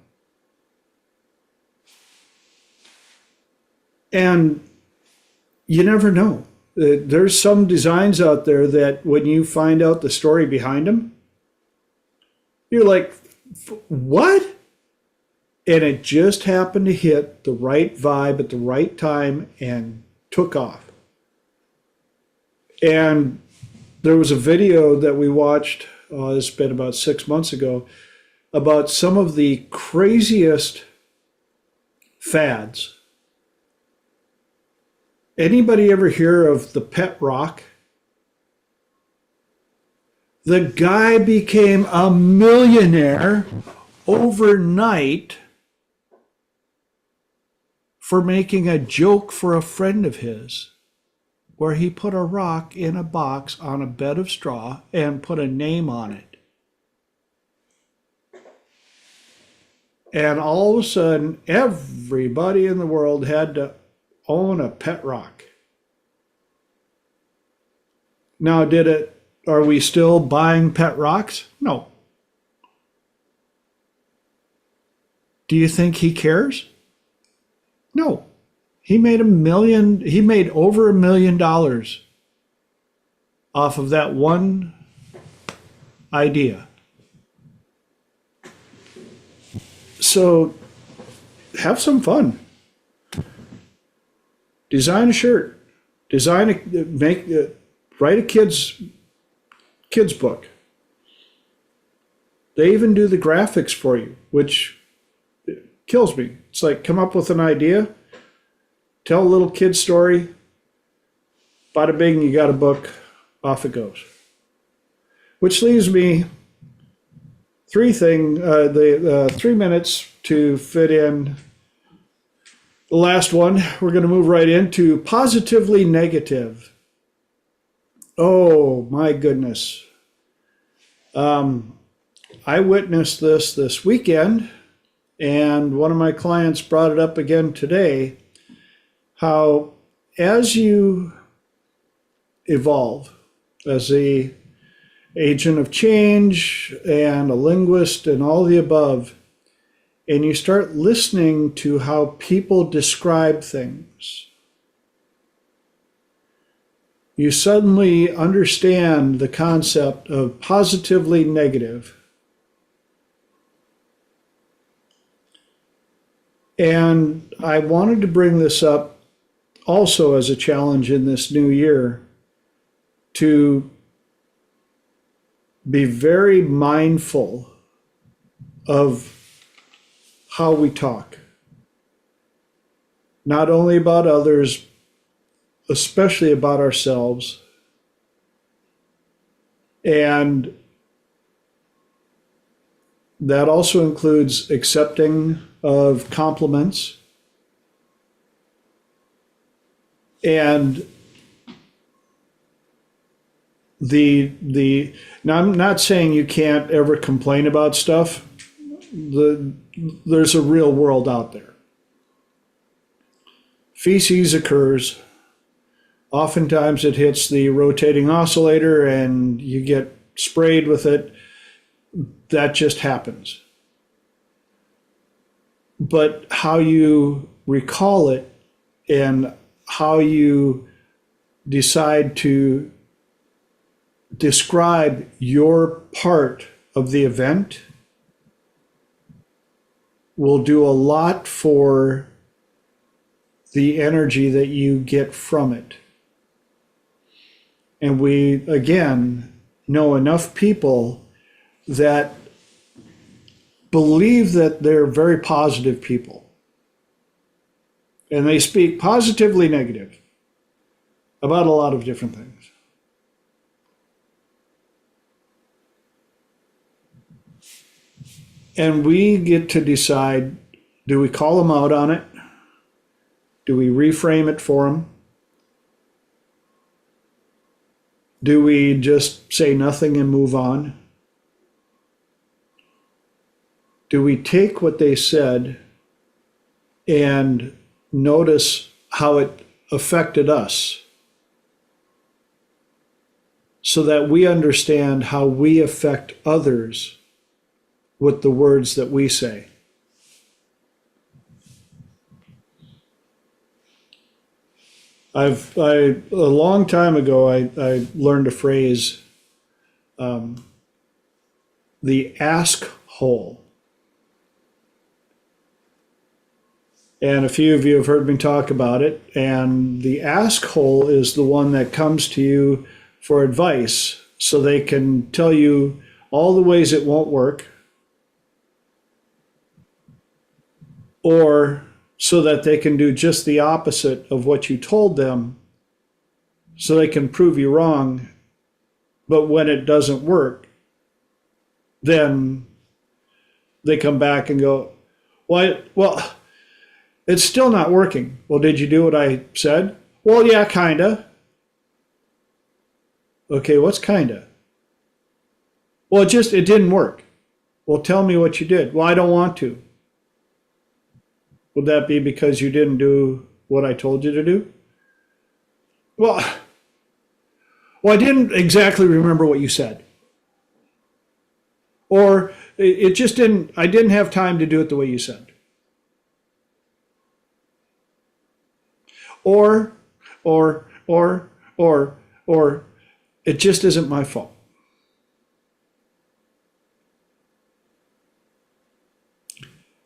And you never know. There's some designs out there that when you find out the story behind them, you're like, what? And it just happened to hit the right vibe at the right time, and took off. And there was a video that we watched, this has been about 6 months ago, about some of the craziest fads. Anybody ever hear of the pet rock? The guy became a millionaire overnight for making a joke for a friend of his, where he put a rock in a box on a bed of straw and put a name on it. And all of a sudden, everybody in the world had to own a pet rock. Now, are we still buying pet rocks? No. Do you think he cares? No. He made over $1 million off of that one idea. So have some fun. Design a shirt. Write a kid's book. They even do the graphics for you, which kills me. It's like, come up with an idea, tell a little kid story, bada bing, you got a book, off it goes. Which leaves me 3 minutes to fit in the last one. We're going to move right into positively negative. Oh my goodness. I witnessed this weekend, and one of my clients brought it up again today, how as you evolve as a agent of change and a linguist and all the above, and you start listening to how people describe things, you suddenly understand the concept of positively negative. And I wanted to bring this up also as a challenge in this new year, to be very mindful of how we talk, not only about others, especially about ourselves. And that also includes accepting of compliments. And now I'm not saying you can't ever complain about stuff. There's a real world out there. Feces occurs. Oftentimes it hits the rotating oscillator and you get sprayed with it. That just happens. But how you recall it and how you decide to describe your part of the event will do a lot for the energy that you get from it. And we, again, know enough people that believe that they're very positive people. And they speak positively negative about a lot of different things. And we get to decide, do we call them out on it? Do we reframe it for them? Do we just say nothing and move on? Do we take what they said and notice how it affected us so that we understand how we affect others with the words that we say? A long time ago, I learned a phrase, the ask hole. And a few of you have heard me talk about it. And the ask hole is the one that comes to you for advice so they can tell you all the ways it won't work, or so that they can do just the opposite of what you told them so they can prove you wrong. But when it doesn't work, then they come back and go, well, it's still not working. Well, did you do what I said? Well, yeah, kinda. Okay, what's kinda? Well, it didn't work. Well, tell me what you did. Well, I don't want to. Would that be because you didn't do what I told you to do? Well, I didn't exactly remember what you said. Or it just didn't, I didn't have time to do it the way you said. Or, or, it just isn't my fault.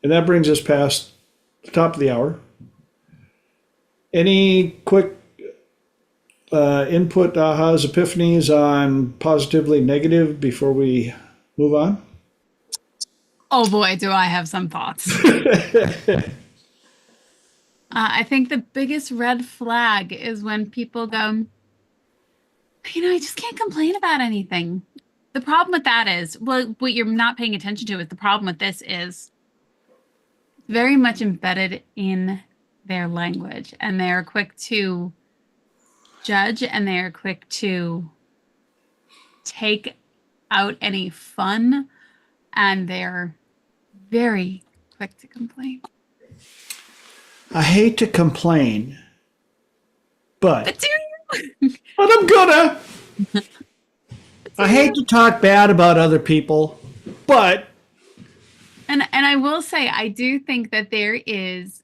And that brings us past the top of the hour. Any quick input, ahas, epiphanies on positively negative before we move on? Oh boy, do I have some thoughts. I think the biggest red flag is when people go, I just can't complain about anything. The problem with that is, well, what you're not paying attention to is the problem with this is very much embedded in their language, and they're quick to judge, and they're quick to take out any fun, and they're very quick to complain. I hate to complain, but But do you? but I'm gonna. I hate to talk bad about other people, but And I will say, I do think that there is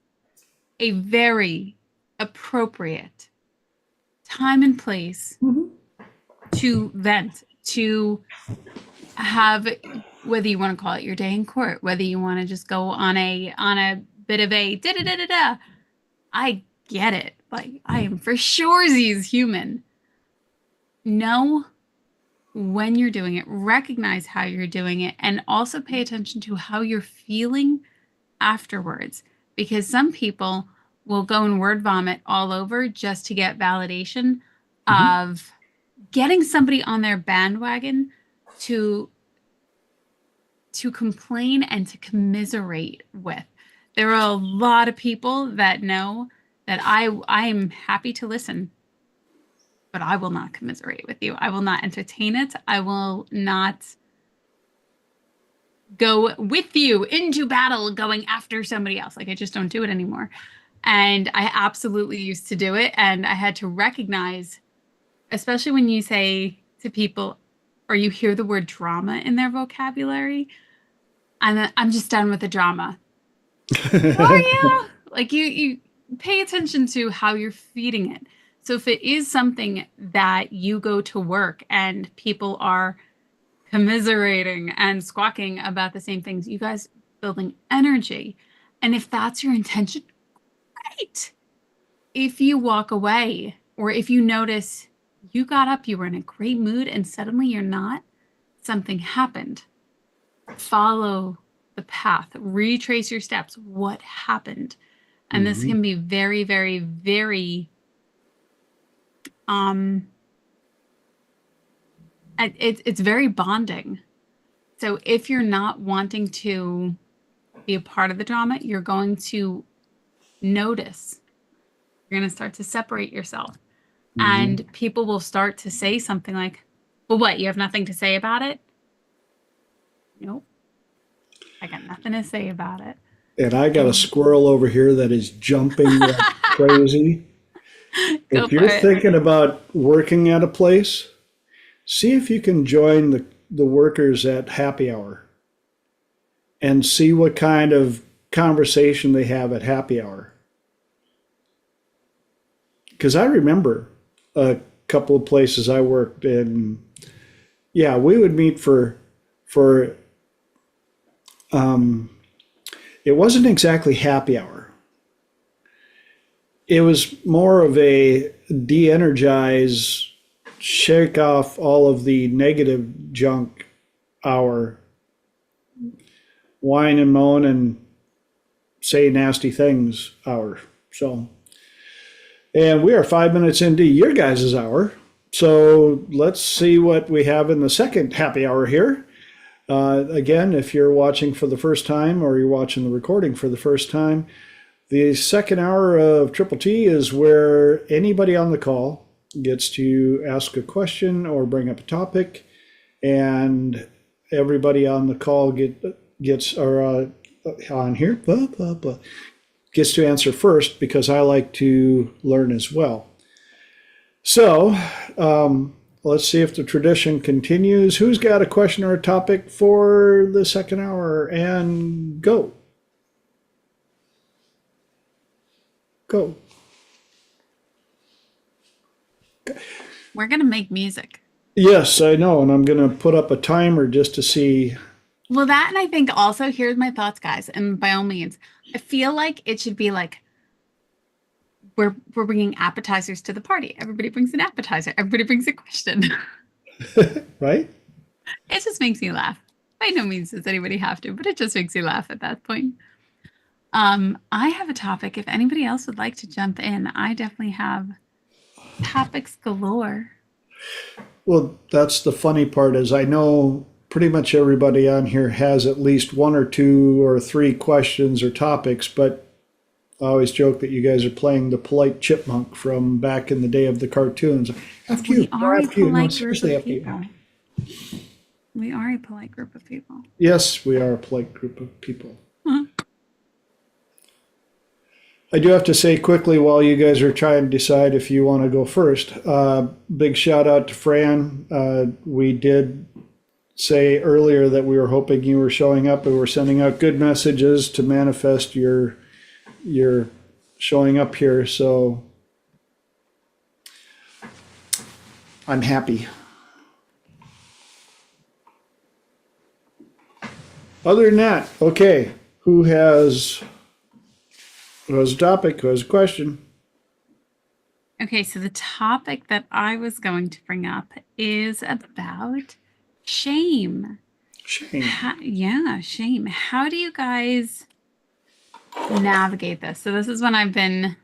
a very appropriate time and place to vent, to have, whether you want to call it your day in court, whether you want to just go on a bit of a da da da da da. I get it. Like, I am for sure human. Know when you're doing it, recognize how you're doing it, and also pay attention to how you're feeling afterwards. Because some people will go and word vomit all over just to get validation of getting somebody on their bandwagon to complain and to commiserate with. There are a lot of people that know that I am happy to listen, but I will not commiserate with you. I will not entertain it. I will not go with you into battle going after somebody else. Like, I just don't do it anymore. And I absolutely used to do it. And I had to recognize, especially when you say to people, or you hear the word drama in their vocabulary, and I'm just done with the drama. Are you? Like, you pay attention to how you're feeding it. So if it is something that you go to work and people are commiserating and squawking about the same things, you guys building energy. And if that's your intention, great. If you walk away, or if you notice you got up, you were in a great mood, and suddenly you're not, something happened. Follow the path, retrace your steps. What happened? And this can be very, very, very it's very bonding. So if you're not wanting to be a part of the drama, you're going to notice. You're going to start to separate yourself. And people will start to say something like, well, what, you have nothing to say about it? Nope. I got nothing to say about it. And I got a squirrel over here that is jumping like crazy. If you're thinking about working at a place, see if you can join the workers at happy hour and see what kind of conversation they have at happy hour. Because I remember a couple of places I worked in, yeah, we would meet for it wasn't exactly happy hour, it was more of a de-energize, shake off all of the negative junk hour, whine and moan and say nasty things hour. So, and we are 5 minutes into your guys' hour. So let's see what we have in the second happy hour here. Again, if you're watching for the first time or you're watching the recording for the first time, the second hour of Triple T is where anybody on the call gets to ask a question or bring up a topic, and everybody on the call gets or on here blah, blah, blah, gets to answer first because I like to learn as well. So let's see if the tradition continues. Who's got a question or a topic for the second hour? And go. Go. We're going to make music. Yes, I know. And I'm going to put up a timer just to see. Well, that, and I think also, here's my thoughts, guys. And by all means, I feel like it should be like, we're bringing appetizers to the party. Everybody brings an appetizer. Everybody brings a question. Right? It just makes me laugh. By no means does anybody have to, but it just makes me laugh at that point. I have a topic. If anybody else would like to jump in, I definitely have topics galore. Well, that's the funny part is I know pretty much everybody on here has at least one or two or three questions or topics, but I always joke that you guys are playing the polite chipmunk from back in the day of the cartoons. After you, We are a after you, no, polite group seriously, of after you. people. We are a polite group of people. Yes, we are a polite group of people. Huh. I do have to say quickly while you guys are trying to decide if you want to go first, big shout out to Fran. We did say earlier that we were hoping you were showing up and we're sending out good messages to manifest your showing up here. So I'm happy. Other than that, okay, who has a topic? Who has a question? Okay, so the topic that I was going to bring up is about shame. Shame. Yeah, shame. How do you guys navigate this? So this is one I've been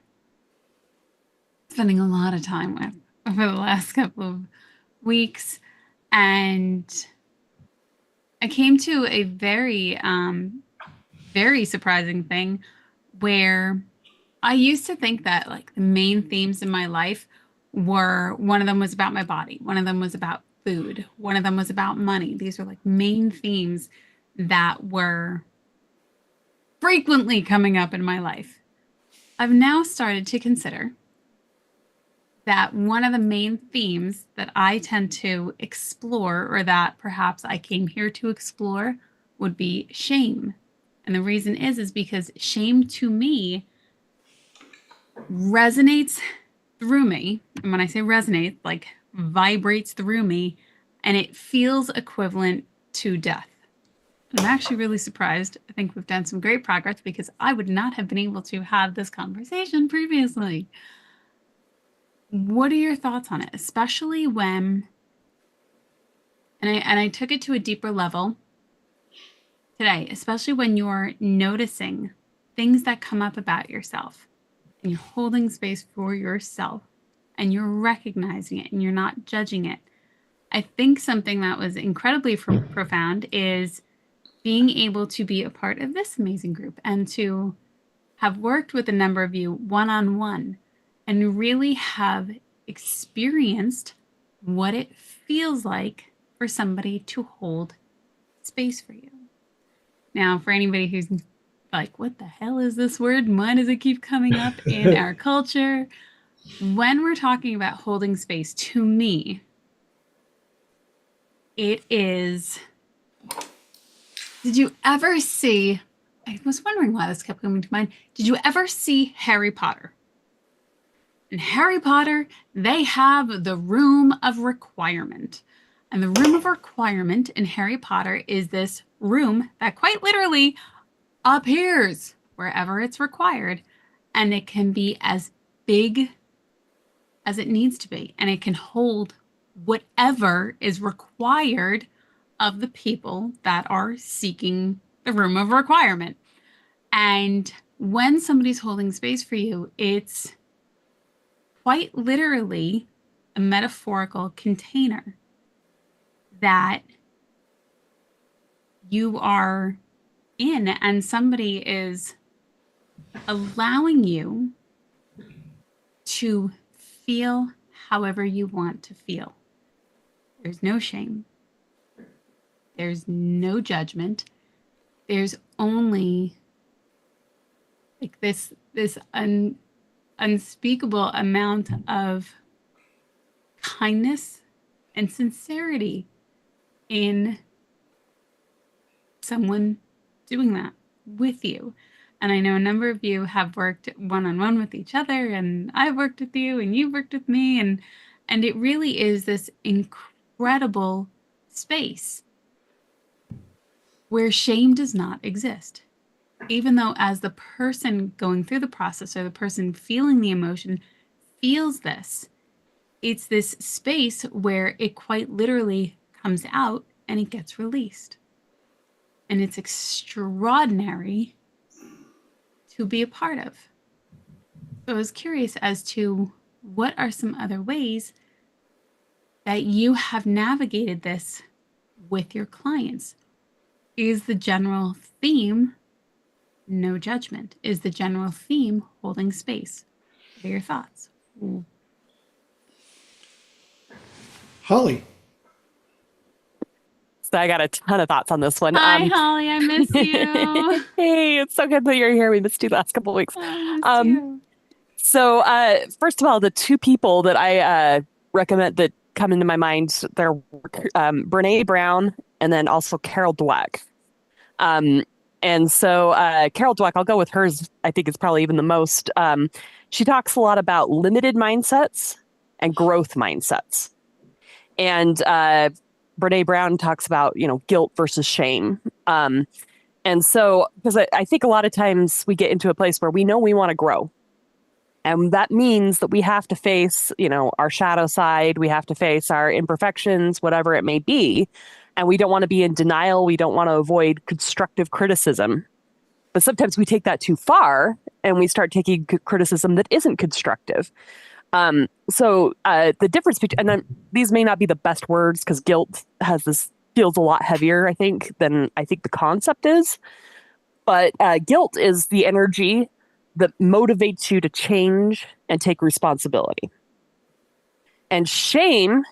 spending a lot of time with over the last couple of weeks, and I came to a very, very surprising thing where I used to think that like the main themes in my life were, one of them was about my body, one of them was about food, one of them was about money. These were like main themes that were frequently coming up in my life. I've now started to consider that one of the main themes that I tend to explore, or that perhaps I came here to explore, would be shame. And the reason is because shame to me resonates through me. And when I say resonate, like vibrates through me, and it feels equivalent to death. I'm actually really surprised. I think we've done some great progress because I would not have been able to have this conversation previously. What are your thoughts on it? Especially when, and I took it to a deeper level today, especially when you're noticing things that come up about yourself and you're holding space for yourself and you're recognizing it and you're not judging it. I think something that was incredibly profound is being able to be a part of this amazing group and to have worked with a number of you one-on-one and really have experienced what it feels like for somebody to hold space for you. Now, for anybody who's like, what the hell is this word? Why does it keep coming up in our culture? When we're talking about holding space, to me, it is, did you ever see, I was wondering why this kept coming to mind. Did you ever see Harry Potter? In Harry Potter, they have the room of requirement. And the room of requirement in Harry Potter is this room that quite literally appears wherever it's required. And it can be as big as it needs to be, and it can hold whatever is required of the people that are seeking the room of requirement. And when somebody's holding space for you, it's quite literally a metaphorical container that you are in, and somebody is allowing you to feel however you want to feel. There's no shame. There's no judgment. There's only like this unspeakable amount of kindness and sincerity in someone doing that with you. And I know a number of you have worked one-on-one with each other, and I've worked with you and you've worked with me, and it really is this incredible space where shame does not exist. Even though as the person going through the process or the person feeling the emotion feels this, it's this space where it quite literally comes out and it gets released. And it's extraordinary to be a part of. So I was curious as to what are some other ways that you have navigated this with your clients? Is the general theme no judgment? Is the general theme holding space? What are your thoughts? Holly. So I got a ton of thoughts on this one. Hi, Holly, I miss you. Hey, it's so good that you're here. We missed you the last couple of weeks. I miss you. So first of all, the two people that I recommend that come into my mind, they're Brene Brown and then also Carol Dweck. And so Carol Dweck, I'll go with hers. I think it's probably even the most. She talks a lot about limited mindsets and growth mindsets. And Brene Brown talks about, guilt versus shame. And so, because I think a lot of times we get into a place where we know we want to grow. And that means that we have to face, our shadow side. We have to face our imperfections, whatever it may be. And we don't want to be in denial. We don't want to avoid constructive criticism. But sometimes we take that too far and we start taking criticism that isn't constructive. So the difference between, and these may not be the best words because guilt feels a lot heavier, I think, than I think the concept is. But guilt is the energy that motivates you to change and take responsibility. And shame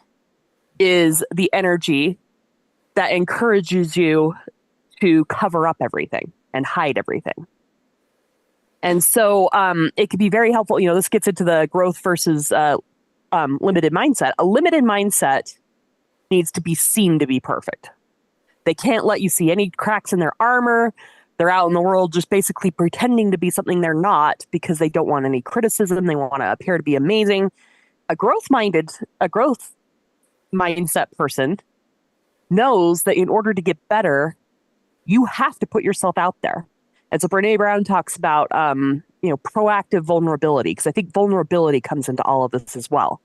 is the energy that encourages you to cover up everything and hide everything. And so it could be very helpful. This gets into the growth versus limited mindset. A limited mindset needs to be seen to be perfect. They can't let you see any cracks in their armor. They're out in the world just basically pretending to be something they're not because they don't want any criticism. They want to appear to be amazing. A growth mindset person knows that in order to get better, you have to put yourself out there. And so Brene Brown talks about, proactive vulnerability, because I think vulnerability comes into all of this as well.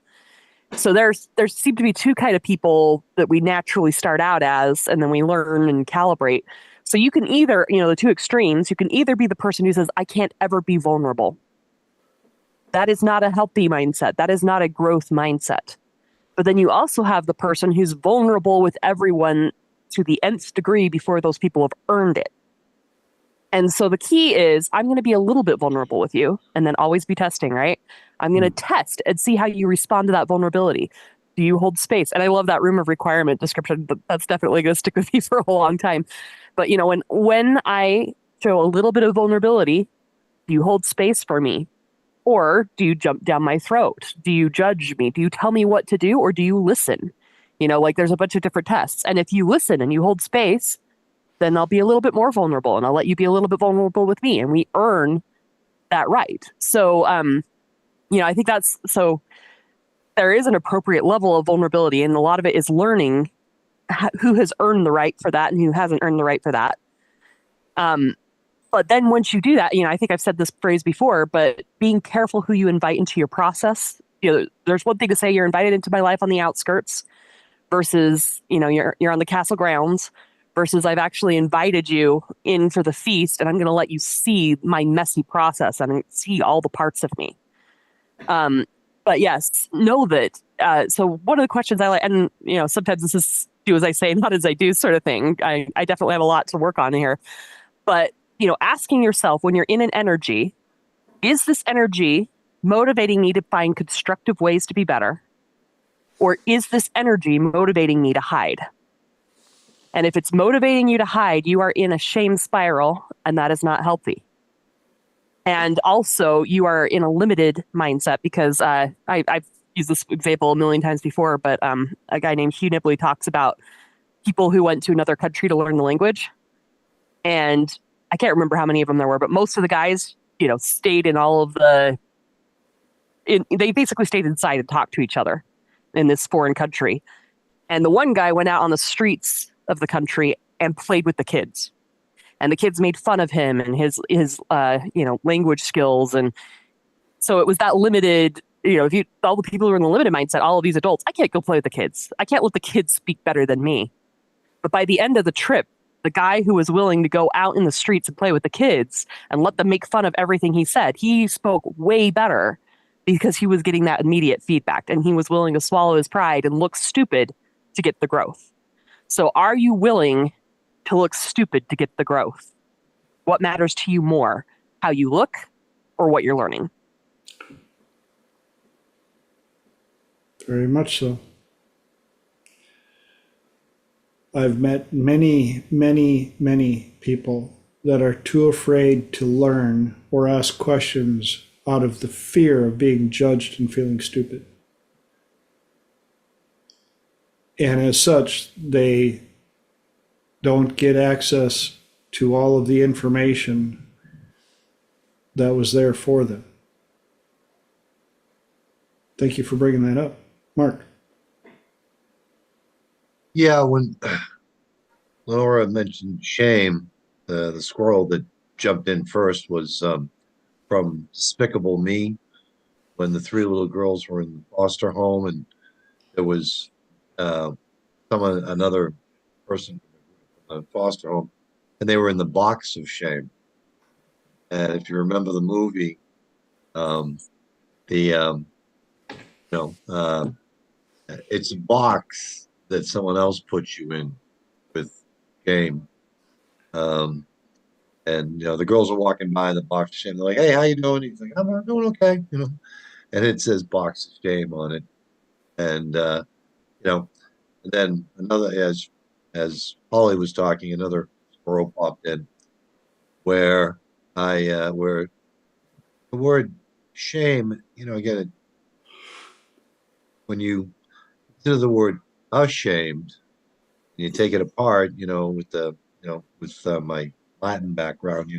So there seem to be two kind of people that we naturally start out as, and then we learn and calibrate. So you can either, the two extremes, you can either be the person who says, I can't ever be vulnerable. That is not a healthy mindset. That is not a growth mindset. But then you also have the person who's vulnerable with everyone to the nth degree before those people have earned it. And so the key is I'm going to be a little bit vulnerable with you and then always be testing, right? I'm going to test and see how you respond to that vulnerability. Do you hold space? And I love that room of requirement description. That's definitely going to stick with me for a long time. But, when I show a little bit of vulnerability, do you hold space for me? Or do you jump down my throat? Do you judge me? Do you tell me what to do? Or do you listen? There's a bunch of different tests. And if you listen and you hold space, then I'll be a little bit more vulnerable and I'll let you be a little bit vulnerable with me. And we earn that right. So, I think so there is an appropriate level of vulnerability. And a lot of it is learning who has earned the right for that and who hasn't earned the right for that. But then once you do that, I think I've said this phrase before, but being careful who you invite into your process. There's one thing to say you're invited into my life on the outskirts versus, you're on the castle grounds versus I've actually invited you in for the feast and I'm going to let you see my messy process and see all the parts of me. But yes, know that. So one of the questions I like, and sometimes this is do as I say, not as I do sort of thing. I definitely have a lot to work on here. But, asking yourself when you're in an energy, is this energy motivating me to find constructive ways to be better? Or is this energy motivating me to hide? And if it's motivating you to hide, you are in a shame spiral, and that is not healthy. And also, you are in a limited mindset because I've used this example a million times before, but a guy named Hugh Nibley talks about people who went to another country to learn the language. And I can't remember how many of them there were, but most of the guys, stayed in all of they basically stayed inside and talked to each other in this foreign country. And the one guy went out on the streets of the country and played with the kids. And the kids made fun of him and his language skills. And so it was that limited, if all the people who are in the limited mindset, all of these adults, I can't go play with the kids. I can't let the kids speak better than me. But by the end of the trip, the guy who was willing to go out in the streets and play with the kids and let them make fun of everything he said, he spoke way better because he was getting that immediate feedback and he was willing to swallow his pride and look stupid to get the growth. So are you willing to look stupid to get the growth? What matters to you more, how you look or what you're learning? Very much so. I've met many, many, many people that are too afraid to learn or ask questions out of the fear of being judged and feeling stupid. And as such, they don't get access to all of the information that was there for them. Thank you for bringing that up. Mark. Yeah, when Laura mentioned shame, the squirrel that jumped in first was from Despicable Me, when the three little girls were in the foster home, and there was another person from the foster home, and they were in the box of shame. And if you remember the movie, it's a box that someone else puts you in with shame. And the girls are walking by the box of shame. They're like, "Hey, how you doing?" He's like, "I'm doing okay," and it says box of shame on it. And and then another, as Holly was talking, another squirrel popped in where where the word shame, again, when you consider the word ashamed, you take it apart, with my Latin background,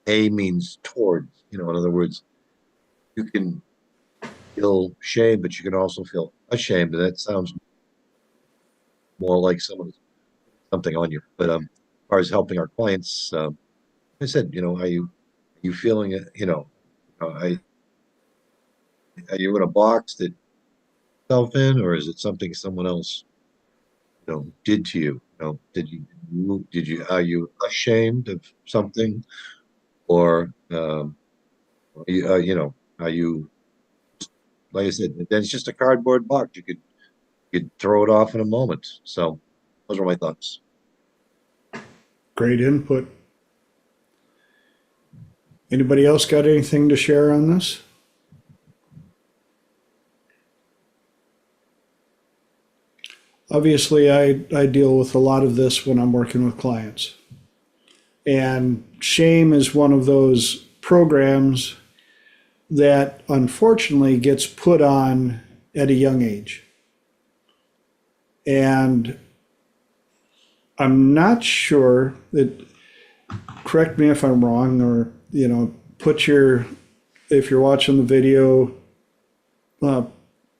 a means towards, in other words, you can feel shame, but you can also feel ashamed. And that sounds more like something on you. But as far as helping our clients, I said, are you feeling it? Are you in a box that yourself in, or is it something someone else, did to you? Did you, are you ashamed of something, or are you, like I said, then it's just a cardboard box. You could throw it off in a moment. So those are my thoughts. Great input. Anybody else got anything to share on this? Obviously, I deal with a lot of this when I'm working with clients. And shame is one of those programs that unfortunately gets put on at a young age. And I'm not sure that, correct me if I'm wrong, or, if you're watching the video,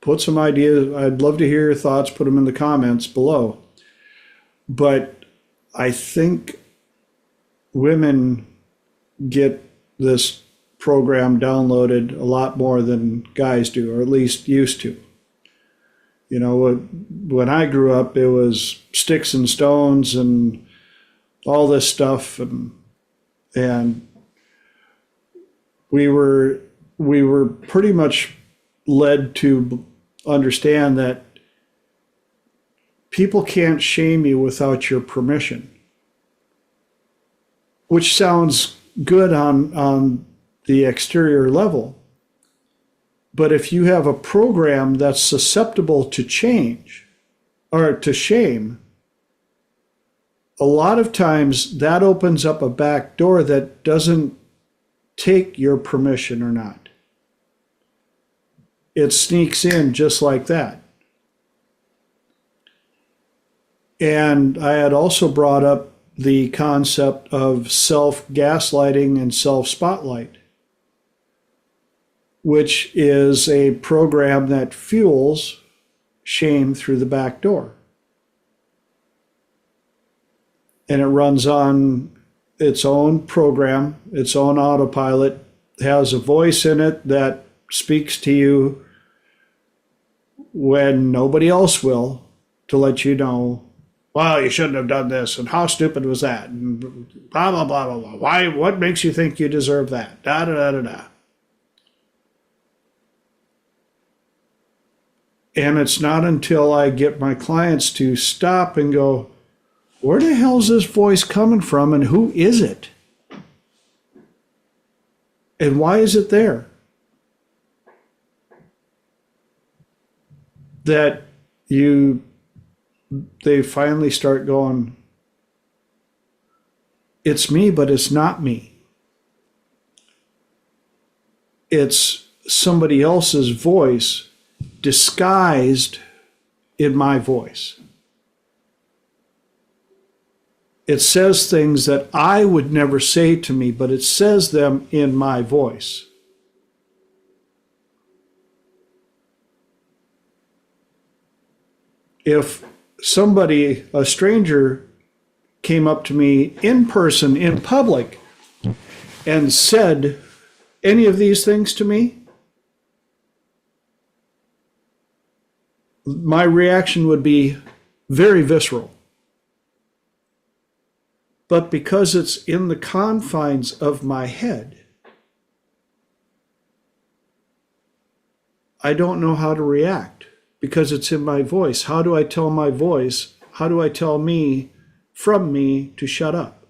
put some ideas. I'd love to hear your thoughts, put them in the comments below. But I think women get this program downloaded a lot more than guys do, or at least used to. You know, when I grew up, it was sticks and stones and all this stuff, and we were pretty much led to understand that people can't shame you without your permission, which sounds good on the exterior level. But if you have a program that's susceptible to change or to shame, a lot of times that opens up a back door that doesn't take your permission or not. It sneaks in just like that. And I had also brought up the concept of self-gaslighting and self-spotlight, which is a program that fuels shame through the back door. And it runs on its own program, its own autopilot, has a voice in it that speaks to you when nobody else will, to let you know, well, you shouldn't have done this, and how stupid was that, and blah, blah, blah, blah, blah. Why, what makes you think you deserve that? Da, da, da, da, da. And it's not until I get my clients to stop and go, where the hell is this voice coming from, and who is it? And why is it there? That they finally start going, it's me, but it's not me. It's somebody else's voice disguised in my voice. It says things that I would never say to me, but it says them in my voice. If somebody, a stranger, came up to me in person, in public, and said any of these things to me, my reaction would be very visceral. But because it's in the confines of my head, I don't know how to react because it's in my voice. How do I tell my voice? How do I tell me, from me, to shut up?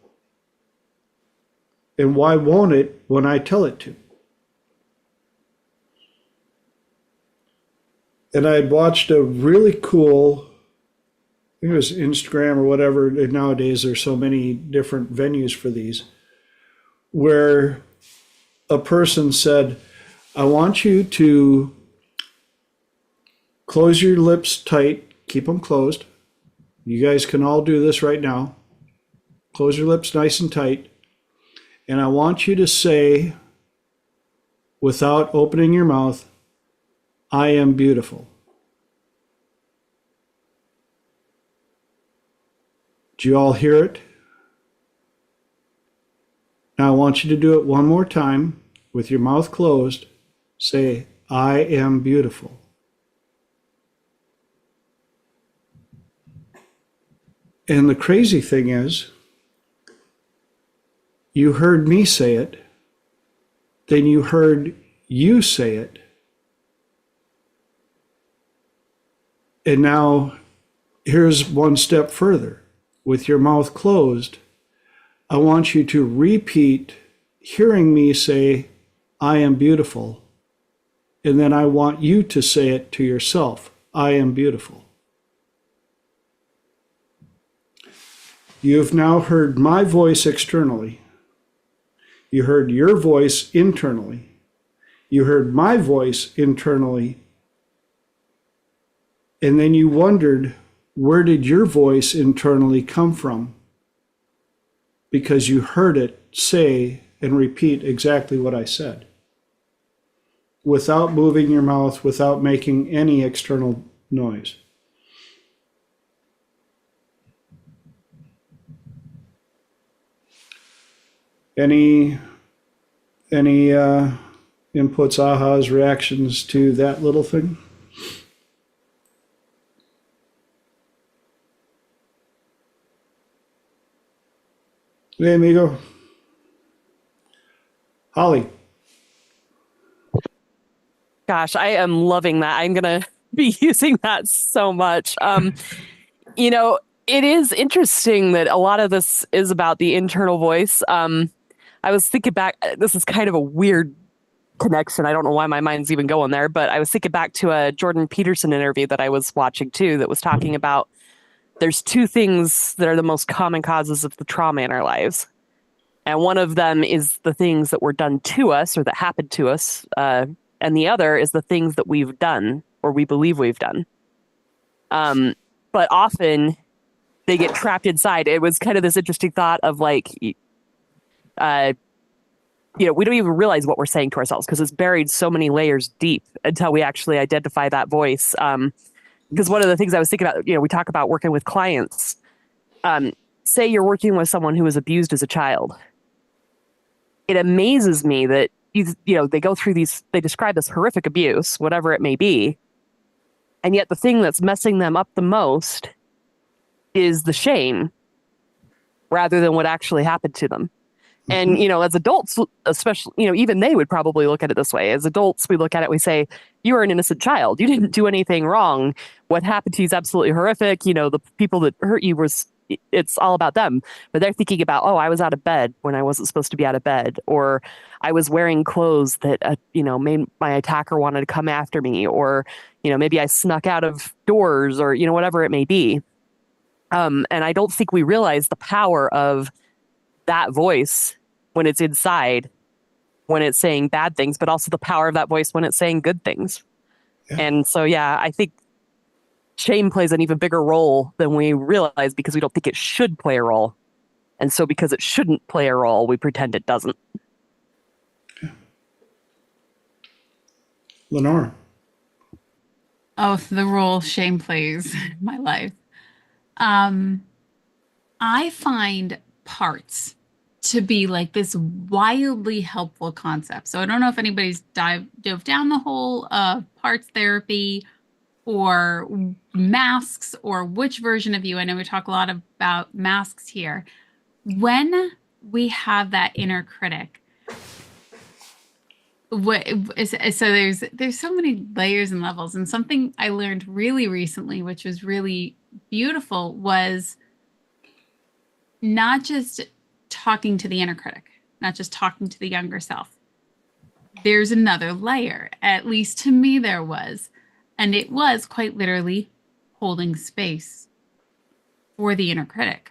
And why won't it when I tell it to? And I watched a really cool, I think it was Instagram or whatever, and nowadays there's so many different venues for these, where a person said, I want you to close your lips tight, keep them closed. You guys can all do this right now. Close your lips nice and tight. And I want you to say, without opening your mouth, I am beautiful. Do you all hear it? Now I want you to do it one more time with your mouth closed. Say, I am beautiful. And the crazy thing is, you heard me say it, then you heard you say it, and now here's one step further. With your mouth closed, I want you to repeat hearing me say, I am beautiful, and then I want you to say it to yourself, I am beautiful. You've now heard my voice externally. You heard your voice internally. You heard my voice internally. And then you wondered, where did your voice internally come from? Because you heard it say and repeat exactly what I said, without moving your mouth, without making any external noise. Any Any inputs, ahas, reactions to that little thing? Hey, amigo. Holly. Gosh, I am loving that. I'm gonna be using that so much. You know, it is interesting that a lot of this is about the internal voice. I was thinking back, this is kind of a weird connection. I don't know why my mind's even going there, but I was thinking back to a Jordan Peterson interview that I was watching too, that was talking about there's two things that are the most common causes of the trauma in our lives. And one of them is the things that were done to us or that happened to us. And the other is the things that we've done or we believe we've done. But often they get trapped inside. It was kind of this interesting thought of like, we don't even realize what we're saying to ourselves because it's buried so many layers deep until we actually identify that voice. Because one of the things I was thinking about, we talk about working with clients. Say you're working with someone who was abused as a child. It amazes me that they go through they describe this horrific abuse, whatever it may be, and yet the thing that's messing them up the most is the shame rather than what actually happened to them. And, as adults, especially, even they would probably look at it this way. As adults, we look at it, we say, you are an innocent child. You didn't do anything wrong. What happened to you is absolutely horrific. The people that hurt you it's all about them. But they're thinking about, oh, I was out of bed when I wasn't supposed to be out of bed. Or I was wearing clothes that, made my attacker wanted to come after me. Or, maybe I snuck out of doors or, whatever it may be. And I don't think we realize the power of that voice when it's inside, when it's saying bad things, but also the power of that voice when it's saying good things. Yeah. And so, I think shame plays an even bigger role than we realize because we don't think it should play a role. And so because it shouldn't play a role, we pretend it doesn't. Yeah. Lenore. Oh, the role shame plays in my life. I find parts to be like this wildly helpful concept. So I don't know if anybody's dove down the hole of parts therapy or masks or which version of you. I know we talk a lot about masks here. When we have that inner critic, so there's so many layers and levels. And something I learned really recently, which was really beautiful, was not just talking to the inner critic, not just talking to the younger self. There's another layer, at least to me there was, and it was quite literally holding space for the inner critic.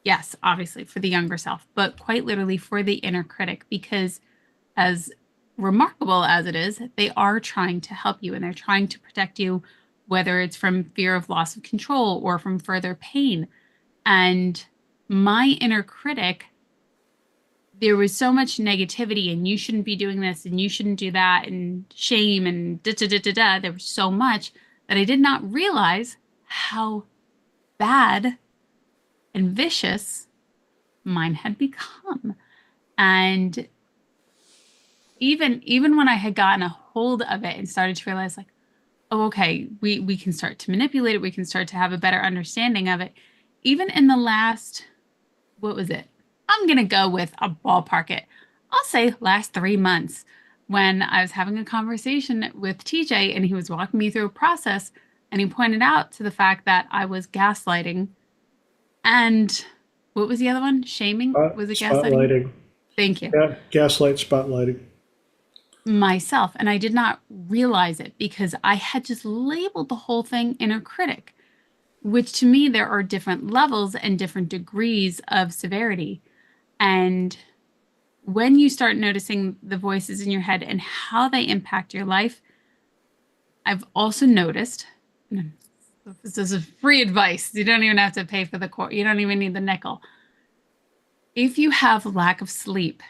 Yes, obviously for the younger self, but quite literally for the inner critic, because as remarkable as it is, they are trying to help you and they're trying to protect you, whether it's from fear of loss of control or from further pain. And my inner critic, there was so much negativity and you shouldn't be doing this and you shouldn't do that and shame and da-da-da-da-da. There was so much that I did not realize how bad and vicious mine had become. And even when I had gotten a hold of it and started to realize like, oh, okay, we can start to manipulate it. We can start to have a better understanding of it. Even in the last, what was it? I'm going to go with a ballpark it. I'll say last 3 months when I was having a conversation with TJ and he was walking me through a process and he pointed out to the fact that I was gaslighting and what was the other one? Shaming? Was it gaslighting? Spotlighting. Thank you. Yeah, gaslight, spotlighting. Myself. And I did not realize it because I had just labeled the whole thing inner critic, which to me, there are different levels and different degrees of severity. And when you start noticing the voices in your head and how they impact your life, I've also noticed, this is free advice. You don't even have to pay for the course. You don't even need the nickel. If you have lack of sleep,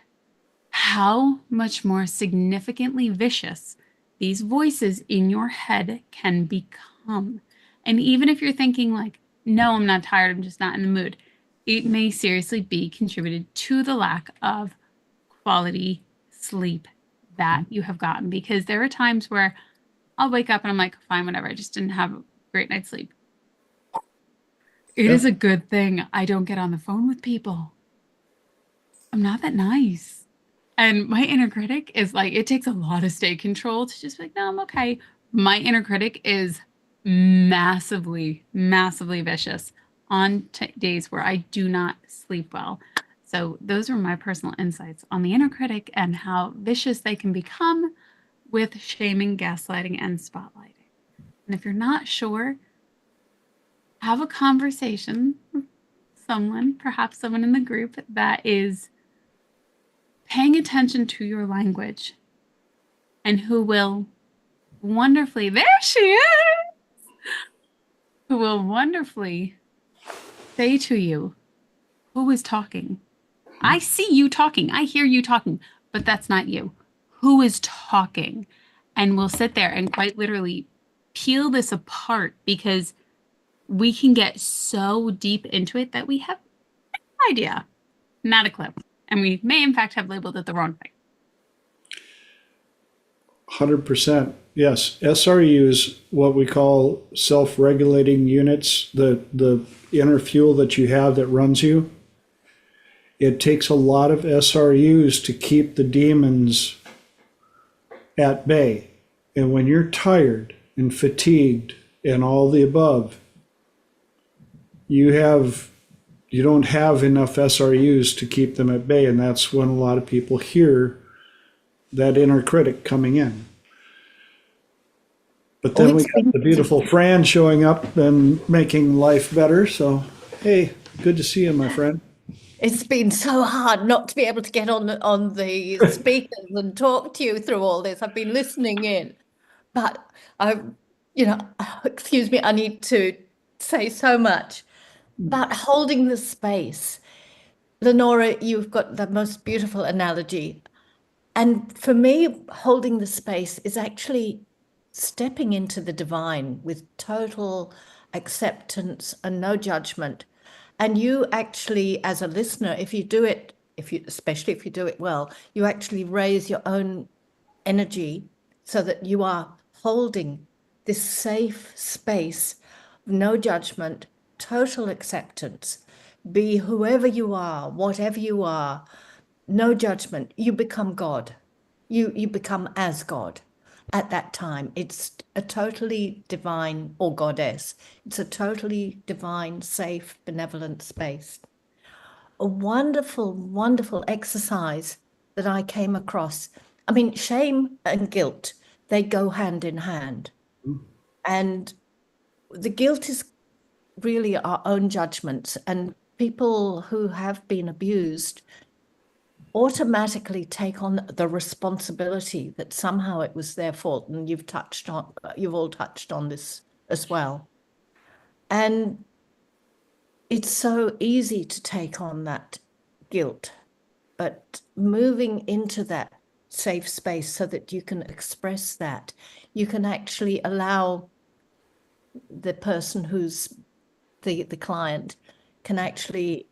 how much more significantly vicious these voices in your head can become. And even if you're thinking like, no, I'm not tired, I'm just not in the mood, it may seriously be contributed to the lack of quality sleep that you have gotten, because there are times where I'll wake up and I'm like, fine, whatever. I just didn't have a great night's sleep. It is Yep. a good thing I don't get on the phone with people. I'm not that nice. And my inner critic is like, it takes a lot of state control to just be like, no, I'm okay. My inner critic is massively, massively vicious on days where I do not sleep well. So those are my personal insights on the inner critic and how vicious they can become with shaming, gaslighting, and spotlighting. And if you're not sure, have a conversation with someone, perhaps someone in the group that is paying attention to your language and who will wonderfully, there she is, who will wonderfully say to you, who is talking? I see you talking. I hear you talking, but that's not you. Who is talking? And we'll sit there and quite literally peel this apart, because we can get so deep into it that we have no idea, not a clue. And we may, in fact, have labeled it the wrong thing. 100%. Yes. SRUs, what we call self-regulating units, the inner fuel that you have that runs you. It takes a lot of SRUs to keep the demons at bay. And when you're tired and fatigued and all the above, you don't have enough SRUs to keep them at bay. And that's when a lot of people hear that inner critic coming in. But then we got the beautiful Fran showing up and making life better. So, hey, good to see you, my friend. It's been so hard not to be able to get on the speakers and talk to you through all this. I've been listening in, but excuse me, I need to say so much. But holding the space, Lenora, you've got the most beautiful analogy. And for me, holding the space is actually stepping into the divine with total acceptance and no judgment. And you actually, as a listener, especially if you do it well, you actually raise your own energy so that you are holding this safe space, no judgment, total acceptance. Be whoever you are, whatever you are, no judgment. You become God. You become as God. At that time, it's a totally divine, or goddess, it's a totally divine, safe, benevolent space. A wonderful, wonderful exercise that I came across. I mean, shame and guilt, they go hand in hand. And the guilt is really our own judgments, and people who have been abused automatically take on the responsibility that somehow it was their fault. And you've all touched on this as well. And it's so easy to take on that guilt, but moving into that safe space so that you can express that, you can actually allow the person who's the client can actually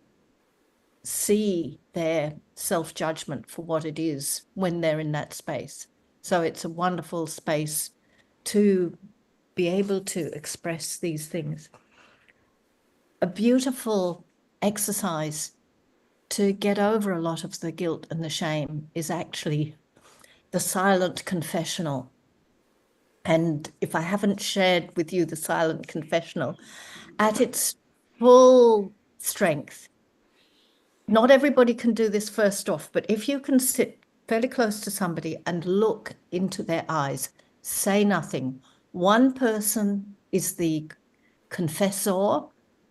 see their self-judgment for what it is when they're in that space. So it's a wonderful space to be able to express these things. A beautiful exercise to get over a lot of the guilt and the shame is actually the silent confessional. And if I haven't shared with you the silent confessional, at its full strength, not everybody can do this first off, but if you can sit fairly close to somebody and look into their eyes, say nothing. One person is the confessor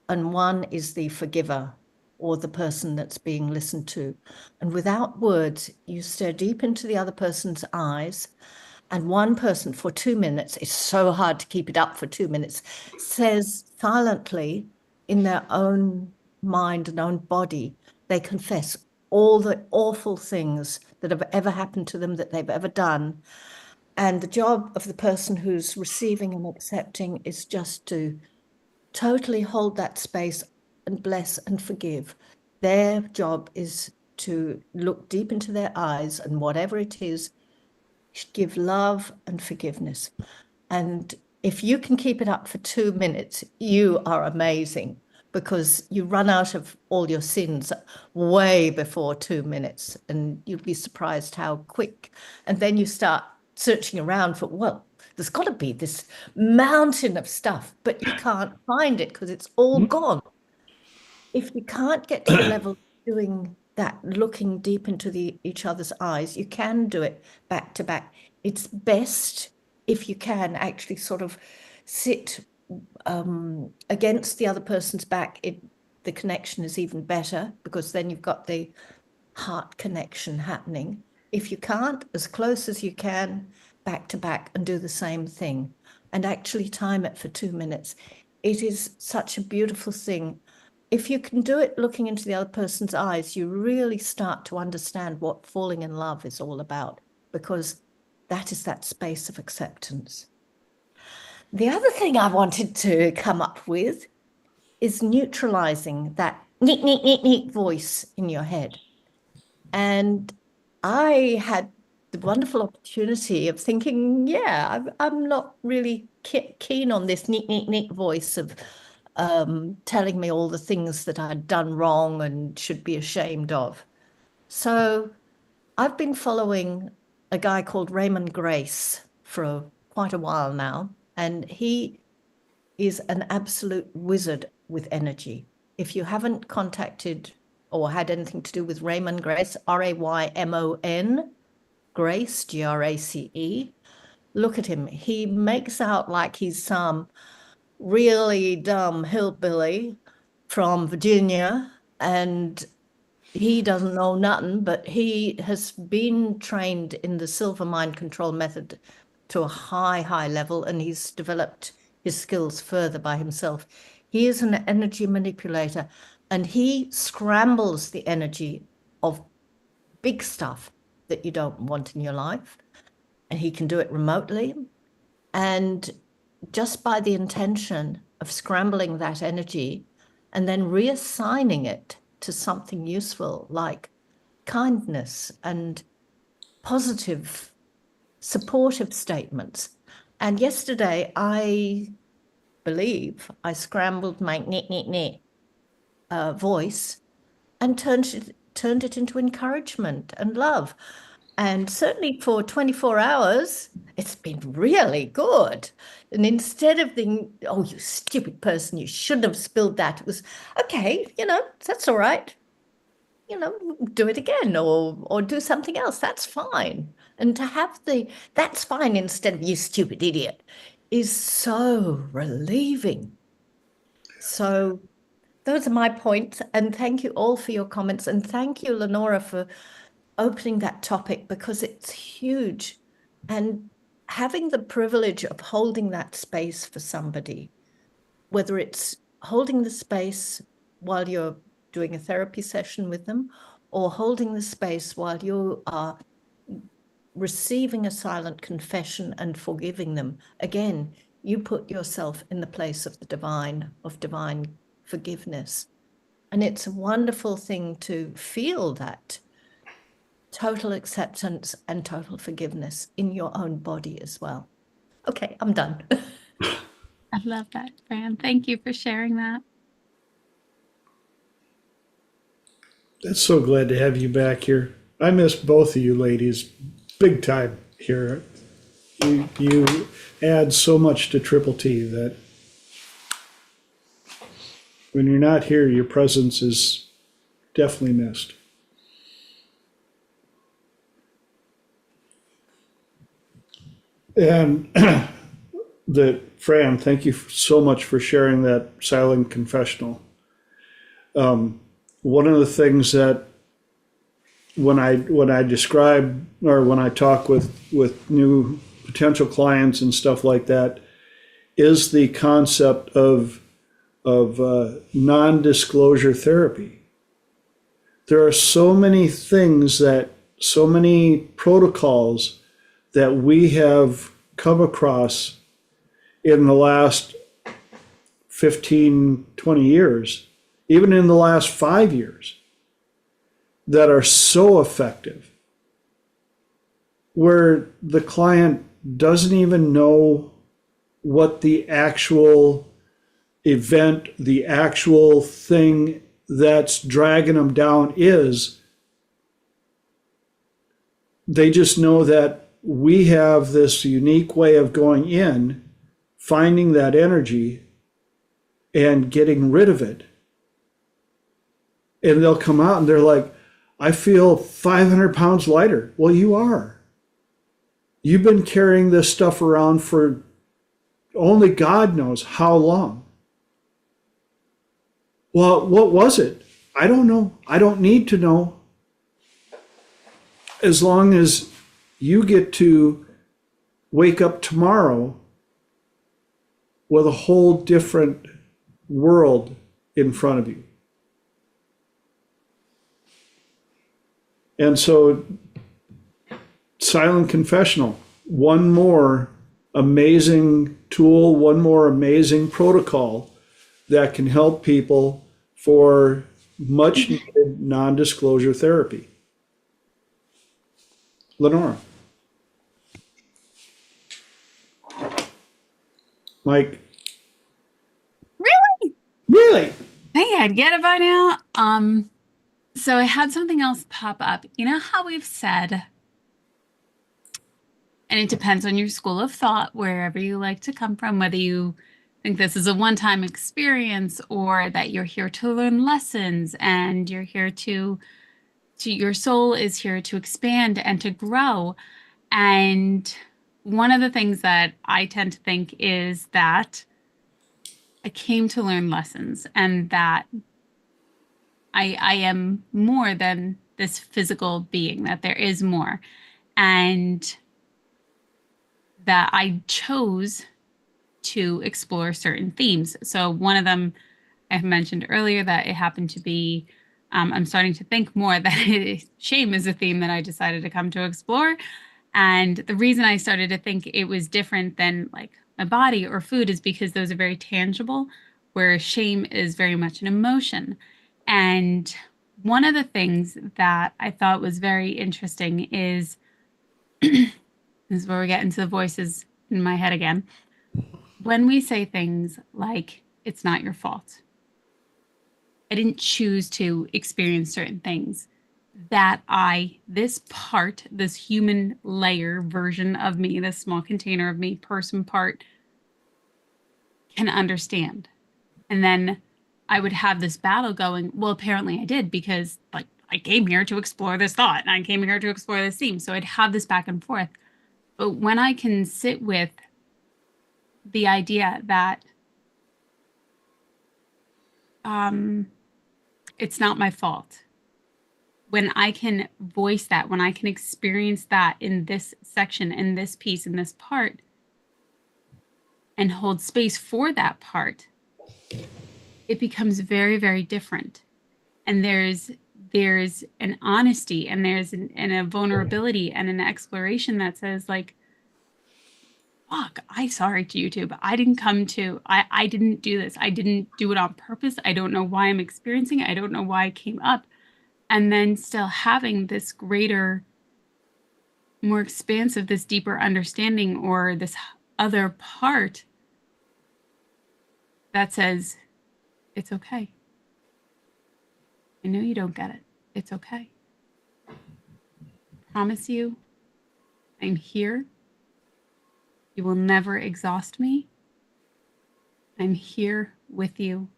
and one is the forgiver, or the person that's being listened to. And without words, you stare deep into the other person's eyes, and one person for 2 minutes, it's so hard to keep it up for 2 minutes, says silently in their own mind and own body, they confess all the awful things that have ever happened to them, that they've ever done. And the job of the person who's receiving and accepting is just to totally hold that space and bless and forgive. Their job is to look deep into their eyes, and whatever it is, give love and forgiveness. And if you can keep it up for 2 minutes, you are amazing, because you run out of all your sins way before 2 minutes, and you'll be surprised how quick. And then you start searching around for, well, there's got to be this mountain of stuff, but you can't find it because it's all gone. If you can't get to the level of doing that, looking deep into each other's eyes, you can do it back to back. It's best if you can actually sort of sit against the other person's back. The connection is even better, because then you've got the heart connection happening. If you can't, as close as you can, back to back, and do the same thing, and actually time it for 2 minutes. It is such a beautiful thing. If you can do it looking into the other person's eyes, you really start to understand what falling in love is all about, because that is that space of acceptance. The other thing I wanted to come up with is neutralizing that neat, neat, neat, neat voice in your head. And I had the wonderful opportunity of thinking, yeah, I'm not really keen on this neat, neat, neat voice of telling me all the things that I'd done wrong and should be ashamed of. So I've been following a guy called Ramon Grace for quite a while now, and he is an absolute wizard with energy. If you haven't contacted or had anything to do with Ramon Grace, Raymon Grace, Grace, look at him. He makes out like he's some really dumb hillbilly from Virginia, and he doesn't know nothing, but he has been trained in the silver mind control method to a high level, and he's developed his skills further by himself. He is an energy manipulator, and he scrambles the energy of big stuff that you don't want in your life, and he can do it remotely. And just by the intention of scrambling that energy and then reassigning it to something useful, like kindness and positive, supportive statements. And yesterday, I believe I scrambled my voice and turned it into encouragement and love. And certainly for 24 hours, it's been really good. And instead of thinking, oh, you stupid person, you shouldn't have spilled that, it was, okay, that's all right. Do it again, or do something else. That's fine. And to have that's fine instead of you stupid idiot is so relieving. So those are my points. And thank you all for your comments. And thank you, Lenora, for opening that topic, because it's huge. And having the privilege of holding that space for somebody, whether it's holding the space while you're doing a therapy session with them, or holding the space while you are receiving a silent confession and forgiving them. Again, you put yourself in the place of the divine forgiveness. And it's a wonderful thing to feel that total acceptance and total forgiveness in your own body as well. Okay, I'm done. I love that, Fran. Thank you for sharing that. That's so glad to have you back here. I miss both of you ladies big time here. You add so much to Triple T that when you're not here, your presence is definitely missed. And Fran, thank you so much for sharing that silent confessional. One of the things that when I describe, or when I talk with new potential clients and stuff like that, is the concept of non-disclosure therapy. There are so many things so many protocols that we have come across in the last 15, 20 years, even in the last 5 years, that are so effective where the client doesn't even know what the actual event, the actual thing that's dragging them down is. They just know that we have this unique way of going in, finding that energy, and getting rid of it. And they'll come out and they're like, I feel 500 pounds lighter. Well, you are. You've been carrying this stuff around for only God knows how long. Well, what was it? I don't know. I don't need to know. As long as you get to wake up tomorrow with a whole different world in front of you. And so, Silent Confessional, one more amazing tool, one more amazing protocol that can help people for much needed non-disclosure therapy. Lenora. Mike. Really? Really? Hey, I'd get it by now. So I had something else pop up. You know how we've said, and it depends on your school of thought, wherever you like to come from, whether you think this is a one-time experience or that you're here to learn lessons and you're here to your soul is here to expand and to grow. And one of the things that I tend to think is that I came to learn lessons and that I am more than this physical being, that there is more. And that I chose to explore certain themes. So one of them I mentioned earlier that it happened to be, I'm starting to think more that shame is a theme that I decided to come to explore. And the reason I started to think it was different than like my body or food is because those are very tangible, where shame is very much an emotion. And one of the things that I thought was very interesting is this is where we get into the voices in my head again. When we say things like, it's not your fault, I didn't choose to experience certain things that this part, this human layer version of me, this small container of me, person part, can understand. And then I would have this battle going, well, apparently I did because like I came here to explore this thought and I came here to explore this theme. So I'd have this back and forth. But when I can sit with the idea that it's not my fault, when I can voice that, when I can experience that in this section, in this piece, in this part, and hold space for that part, it becomes very, very different. And there's an honesty and there's a vulnerability and an exploration that says like, fuck, I'm sorry to YouTube. I didn't do this. I didn't do it on purpose. I don't know why I'm experiencing it. I don't know why it came up. And then still having this greater, more expansive, this deeper understanding or this other part that says, it's okay. I know you don't get it. It's okay. I promise you, I'm here. You will never exhaust me. I'm here with you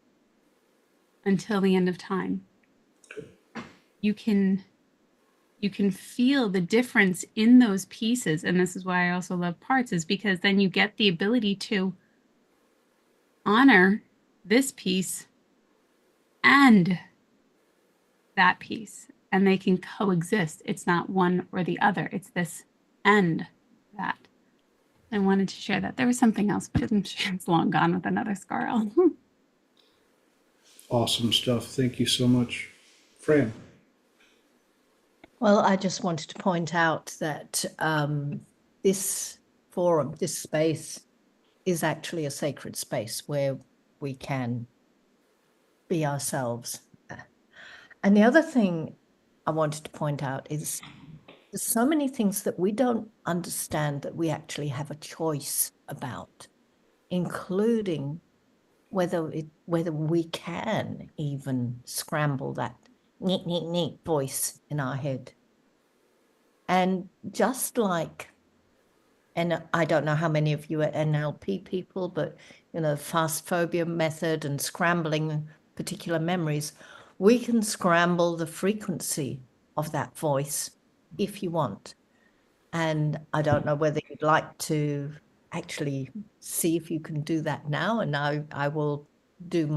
until the end of time. You can feel the difference in those pieces. And this is why I also love parts, is because then you get the ability to honor this piece and that piece, and they can coexist. It's not one or the other. It's this and that. I wanted to share that. There was something else, but I'm sure it's long gone with another Scarl. Awesome stuff. Thank you so much, Fran. Well, I just wanted to point out that this forum, this space, is actually a sacred space where we can be ourselves. And the other thing I wanted to point out is there's so many things that we don't understand that we actually have a choice about, including whether we can even scramble that neat, neat, neat voice in our head. And just like, and I don't know how many of you are NLP people, but fast phobia method and scrambling particular memories, we can scramble the frequency of that voice if you want. And I don't know whether you'd like to actually see if you can do that now. And I will do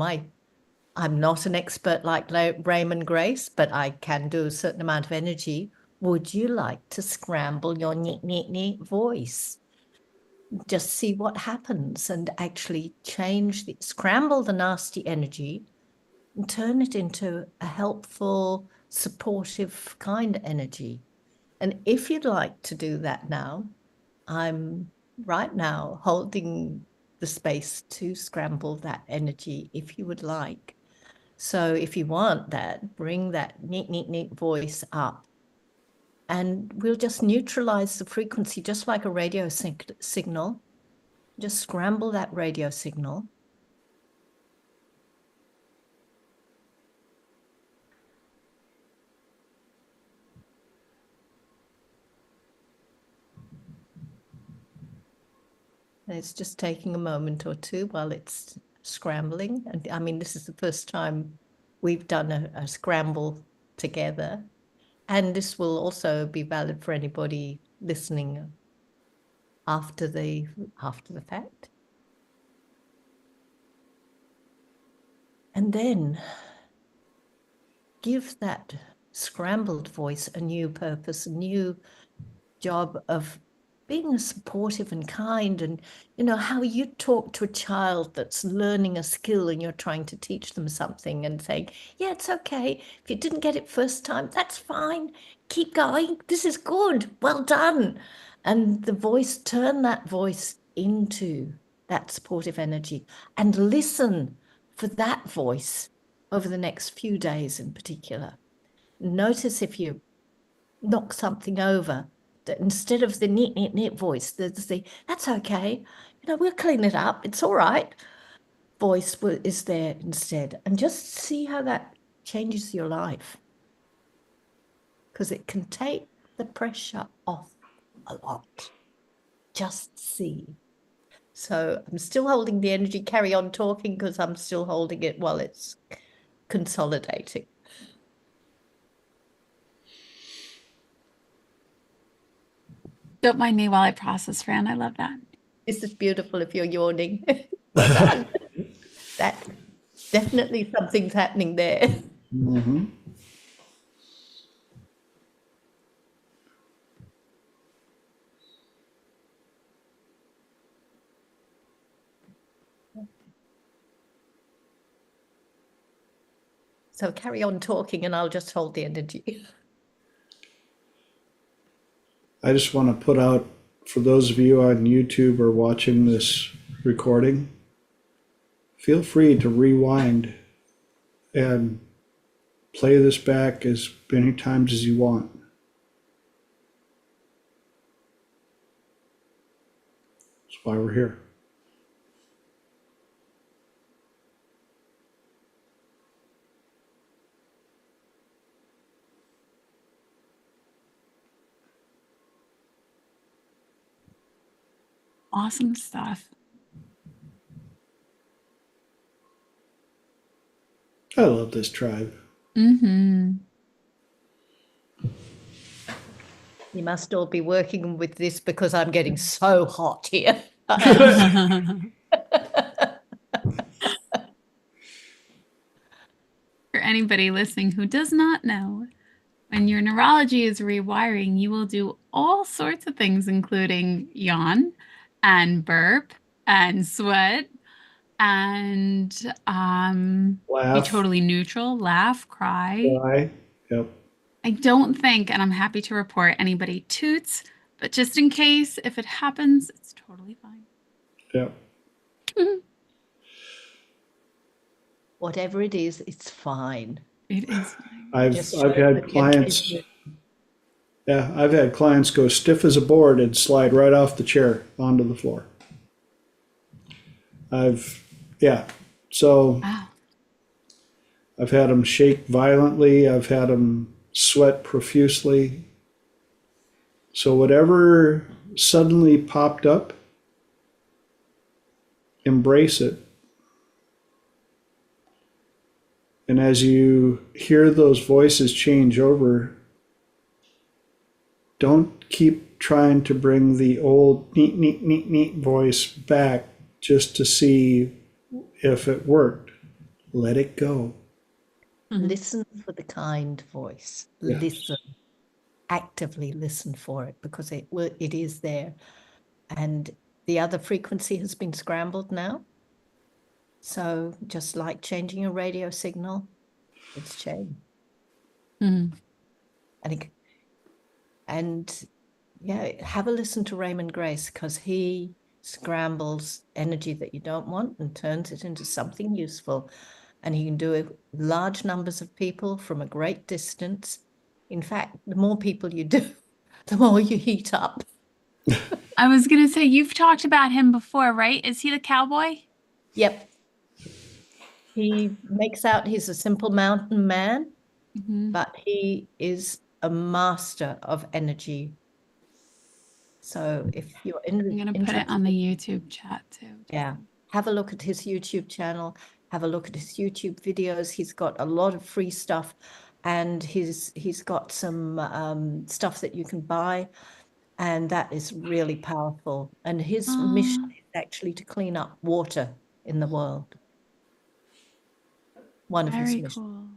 I'm not an expert like Raymond Grace, but I can do a certain amount of energy. Would you like to scramble your neat, neat, neat voice? Just see what happens and actually scramble the nasty energy and turn it into a helpful, supportive, kind energy. And if you'd like to do that now, I'm right now holding the space to scramble that energy if you would like. So if you want that, bring that neat, neat, neat voice up. And we'll just neutralize the frequency, just like a radio signal. Just scramble that radio signal. And it's just taking a moment or two while it's scrambling. And I mean, this is the first time we've done a scramble together. And this will also be valid for anybody listening after the fact. And then give that scrambled voice a new purpose, a new job of being supportive and kind. And how you talk to a child that's learning a skill and you're trying to teach them something and saying, yeah, it's okay. If you didn't get it first time, that's fine. Keep going. This is good. Well done. And turn that voice into that supportive energy and listen for that voice over the next few days in particular. Notice if you knock something over, that instead of the neat, neat, neat voice, there's that's okay, we'll clean it up, it's all right, voice is there instead. And just see how that changes your life, because it can take the pressure off a lot. Just see. So I'm still holding the energy. Carry on talking because I'm still holding it while it's consolidating. Don't mind me while I process, Fran. I love that. This is beautiful if you're yawning. Well done. That definitely something's happening there. Mm-hmm. So carry on talking and I'll just hold the energy. I just want to put out for those of you on YouTube or watching this recording, feel free to rewind and play this back as many times as you want. That's why we're here. Awesome stuff. I love this tribe. Mm-hmm. You must all be working with this because I'm getting so hot here. For anybody listening who does not know, when your neurology is rewiring, you will do all sorts of things, including yawn and burp and sweat and be Laugh, totally neutral, laugh, cry. cry. Yep. I don't think, and I'm happy to report, anybody toots, but just in case, if it happens, it's totally fine. Yep. Whatever it is, it's fine. It is. I've Just show had that clients. you're Yeah, I've had clients go stiff as a board and slide right off the chair onto the floor. Yeah. So Wow. I've had them shake violently. I've had them sweat profusely. So whatever suddenly popped up, embrace it. And as you hear those voices change over, don't keep trying to bring the old neat, neat, neat, neat voice back just to see if it worked. Let it go. Mhm. listen for the kind voice. Yeah. Listen, actively listen for it because it is there. And the other frequency has been scrambled now. So just like changing a radio signal, it's changed. Mhm. And yeah, have a listen to Raymond Grace because he scrambles energy that you don't want and turns it into something useful. And he can do it with large numbers of people from a great distance. In fact, the more people you do, the more you heat up. I was going to say, you've talked about him before, right? Is he the cowboy? Yep. He makes out he's a simple mountain man, Mhm. but he is a master of energy. So if you're I'm going to put it interested, on the YouTube chat too. yeah, have a look at his YouTube channel, have a look at his YouTube videos. He's got a lot of free stuff, and he's got some stuff that you can buy, and that is really powerful. And his mission Aw, is actually to clean up water in the world. One of his very missions. cool.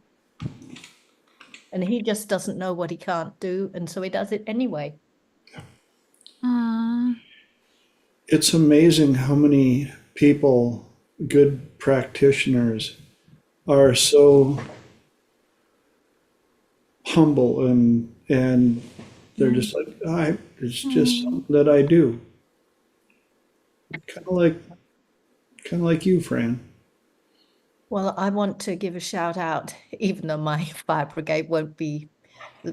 And he just doesn't know what he can't do, and so he does it anyway. Aw. It's amazing how many people, good practitioners, are so humble and they're just like, it's just something that I do. Kind of like you, Fran. Well, I want to give a shout out, even though my fire brigade won't be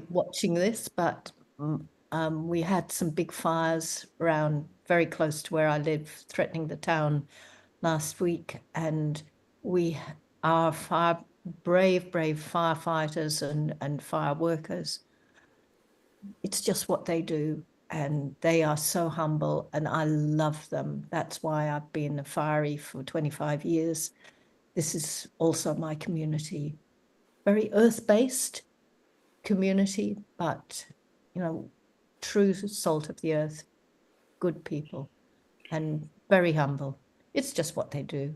watching this, but we had some big fires around very close to where I live, threatening the town last week, and we are brave firefighters and fire workers. It's just what they do, and they are so humble, and I love them. That's why I've been a fiery for 25 years. This is also my community, very earth-based community, but true salt of the earth, good people, and very humble. It's just what they do.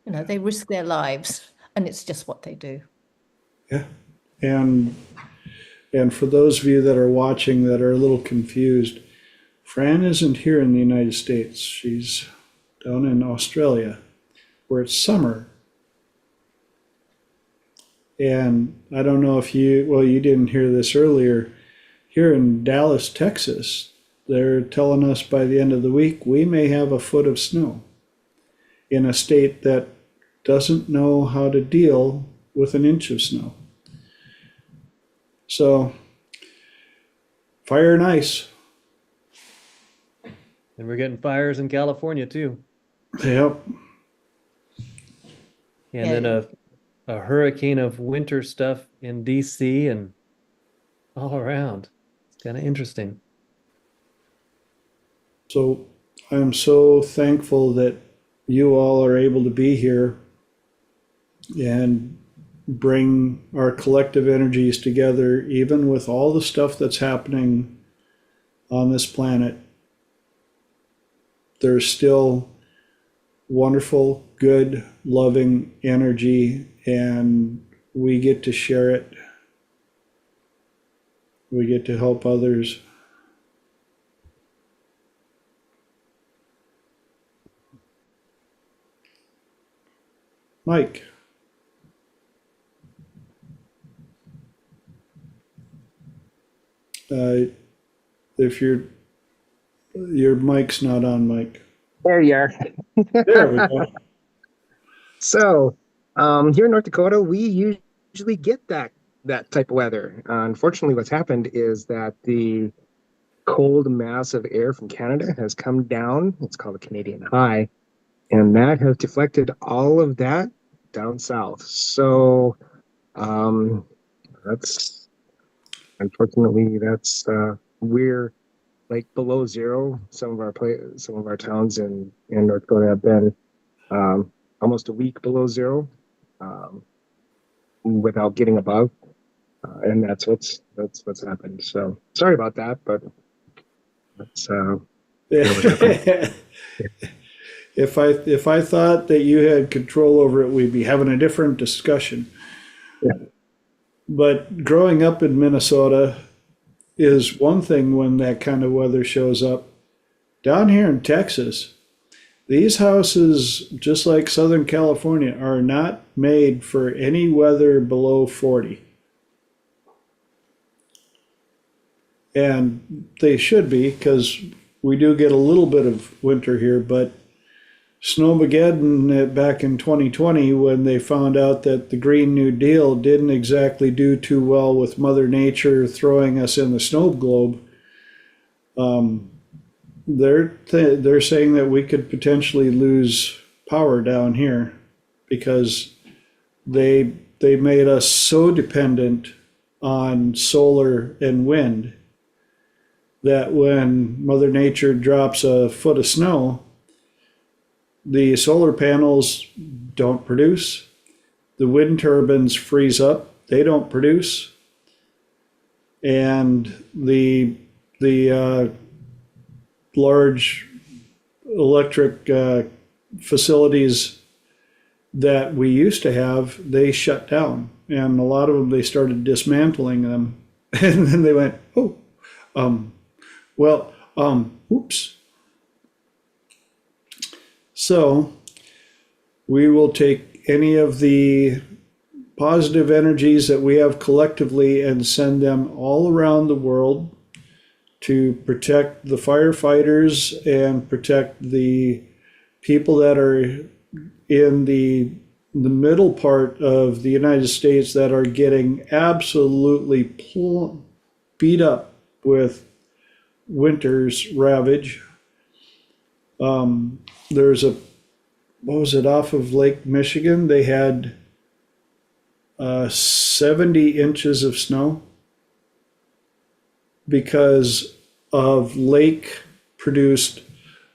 They risk their lives, and it's just what they do. Yeah. And for those of you that are watching that are a little confused, Fran isn't here in the United States. She's down in Australia where it's summer. And I don't know if you didn't hear this earlier. Here in Dallas, Texas, they're telling us by the end of the week we may have a foot of snow in a state that doesn't know how to deal with an inch of snow. So, fire and ice. And we're getting fires in California too. Yep. And Yeah. then a hurricane of winter stuff in DC and all around. It's kind of interesting. So I'm so thankful that you all are able to be here and bring our collective energies together, even with all the stuff that's happening on this planet. There's still wonderful, good, loving energy, and we get to share it. We get to help others. Mike. If your mic's not on, Mike. There you are. There we go. So, here in North Dakota, we use usually get that type of weather. Unfortunately, what's happened is that the cold mass of air from Canada has come down. It's called a Canadian high, and that has deflected all of that down south. So that's unfortunately we're like below zero. Some of our towns in North Dakota have been almost a week below zero um, without getting above, and that's what's happened. So sorry about that, but that's what happened. If I thought that you had control over it, we'd be having a different discussion. Yeah. But growing up in Minnesota is one thing when that kind of weather shows up. Down here in Texas, these houses, just like Southern California, are not made for any weather below 40. And they should be, because we do get a little bit of winter here, but Snowmageddon back in 2020, when they found out that the Green New Deal didn't exactly do too well with Mother Nature throwing us in the snow globe, they're saying that we could potentially lose power down here because they made us so dependent on solar and wind that when Mother Nature drops a foot of snow, the solar panels don't produce. The wind turbines freeze up. They don't produce. And the large electric facilities that we used to have, they shut down. And a lot of them, they started dismantling them. And then they went, oh, oops. So we will take any of the positive energies that we have collectively and send them all around the world to protect the firefighters and protect the people that are in the middle part of the United States that are getting absolutely beat up with winter's ravage. There's what was it, off of Lake Michigan? They had 70 inches of snow because of lake produced,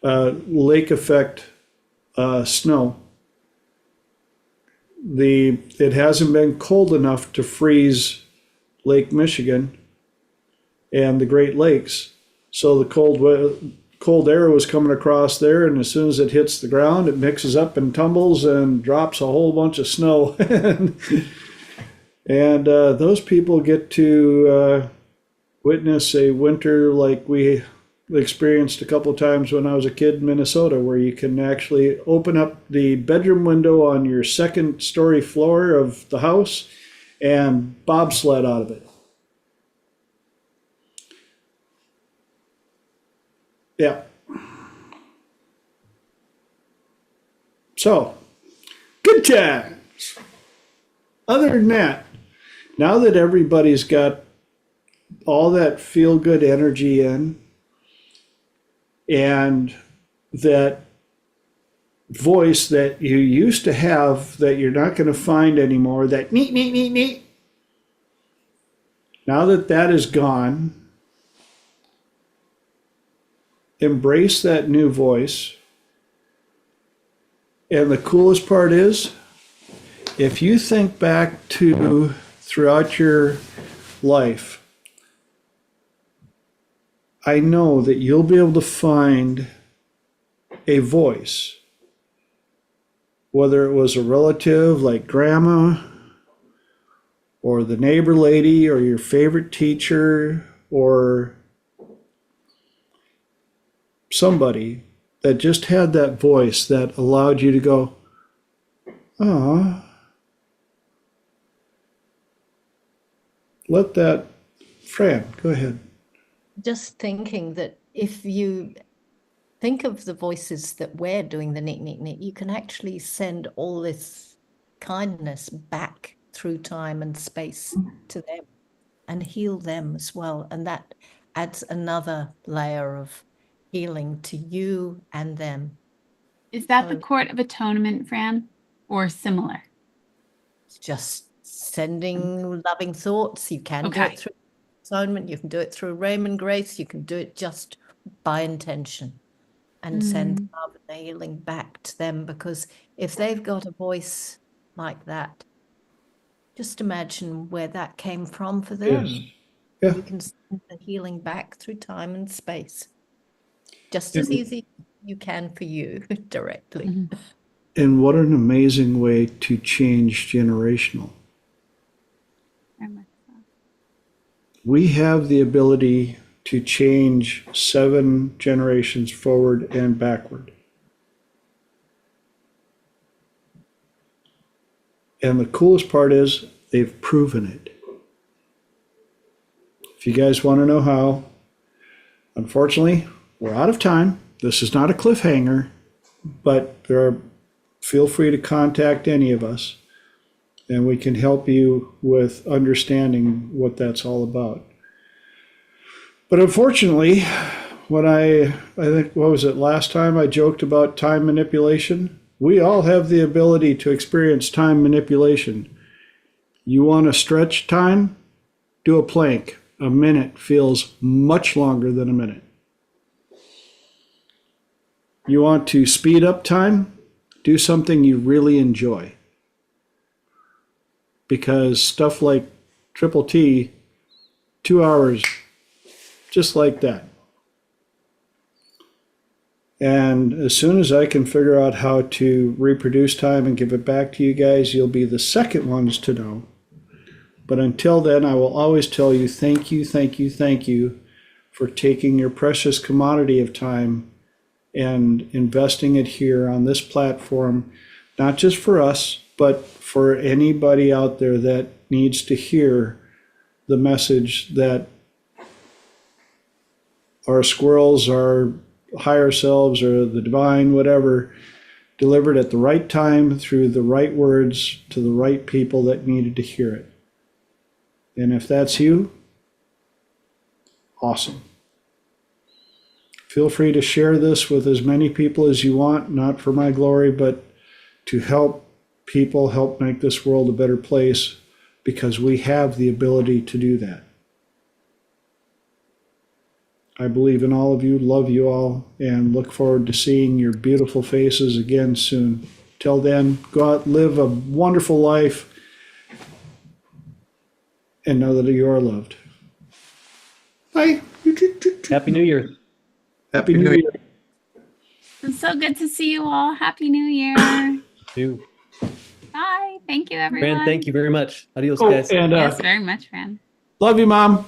lake effect snow. It hasn't been cold enough to freeze Lake Michigan and the Great Lakes. So the cold air was coming across there, and as soon as it hits the ground, it mixes up and tumbles and drops a whole bunch of snow. And those people get to witness a winter like we experienced a couple of times when I was a kid in Minnesota, where you can actually open up the bedroom window on your second story floor of the house and bobsled out of it. Yeah. So, good times. Other than that, now that everybody's got all that feel good energy in, and that voice that you used to have that you're not going to find anymore, that neat, neat, neat, neat. Now that that is gone, embrace that new voice. And the coolest part is, if you think back to throughout your life, I know that you'll be able to find a voice, whether it was a relative like grandma, or the neighbor lady, or your favorite teacher, or somebody that just had that voice that allowed you to go, ah, let that, Fran, go ahead. Just thinking that if you think of the voices that we're doing the neat, neat, neat, you can actually send all this kindness back through time and space to them and heal them as well. And that adds another layer of healing to you and them. Is that the So Court of Atonement, Fran, or similar? it's just sending loving thoughts. You can do Okay. it through atonement. You can do it through Raymond Grace. You can do it just by intention and send love and the healing back to them, because if they've got a voice like that, just imagine where that came from for them. Yes. Yeah. You can send the healing back through time and space. Just as easy you can for you directly. And what an amazing way to change generational. Very much so. We have the ability to change 7 generations forward and backward. And the coolest part is they've proven it. If you guys want to know how, unfortunately, we're out of time. This is not a cliffhanger, but feel free to contact any of us, and we can help you with understanding what that's all about. But unfortunately, I think, what was it, last time I joked about time manipulation? We all have the ability to experience time manipulation. You want to stretch time? Do a plank. A minute feels much longer than a minute. You want to speed up time? Do something you really enjoy. Because stuff like Triple T, 2 hours, just like that. And as soon as I can figure out how to reproduce time and give it back to you guys, you'll be the second ones to know. But until then, I will always tell you, thank you, thank you, thank you for taking your precious commodity of time and investing it here on this platform, not just for us, but for anybody out there that needs to hear the message that our squirrels, our higher selves, or the divine, whatever, delivered at the right time through the right words to the right people that needed to hear it. And if that's you, awesome. Feel free to share this with as many people as you want, not for my glory, but to help people help make this world a better place, because we have the ability to do that. I believe in all of you, love you all, and look forward to seeing your beautiful faces again soon. Till then, go out, live a wonderful life, and know that you are loved. Bye. Happy New Year. Happy New Year. It's so good to see you all. Happy New Year. You. Bye. Thank you, everyone. Fran, thank you very much. Adios, Oh, guys. and Yes, very much, Fran. love you, Mom.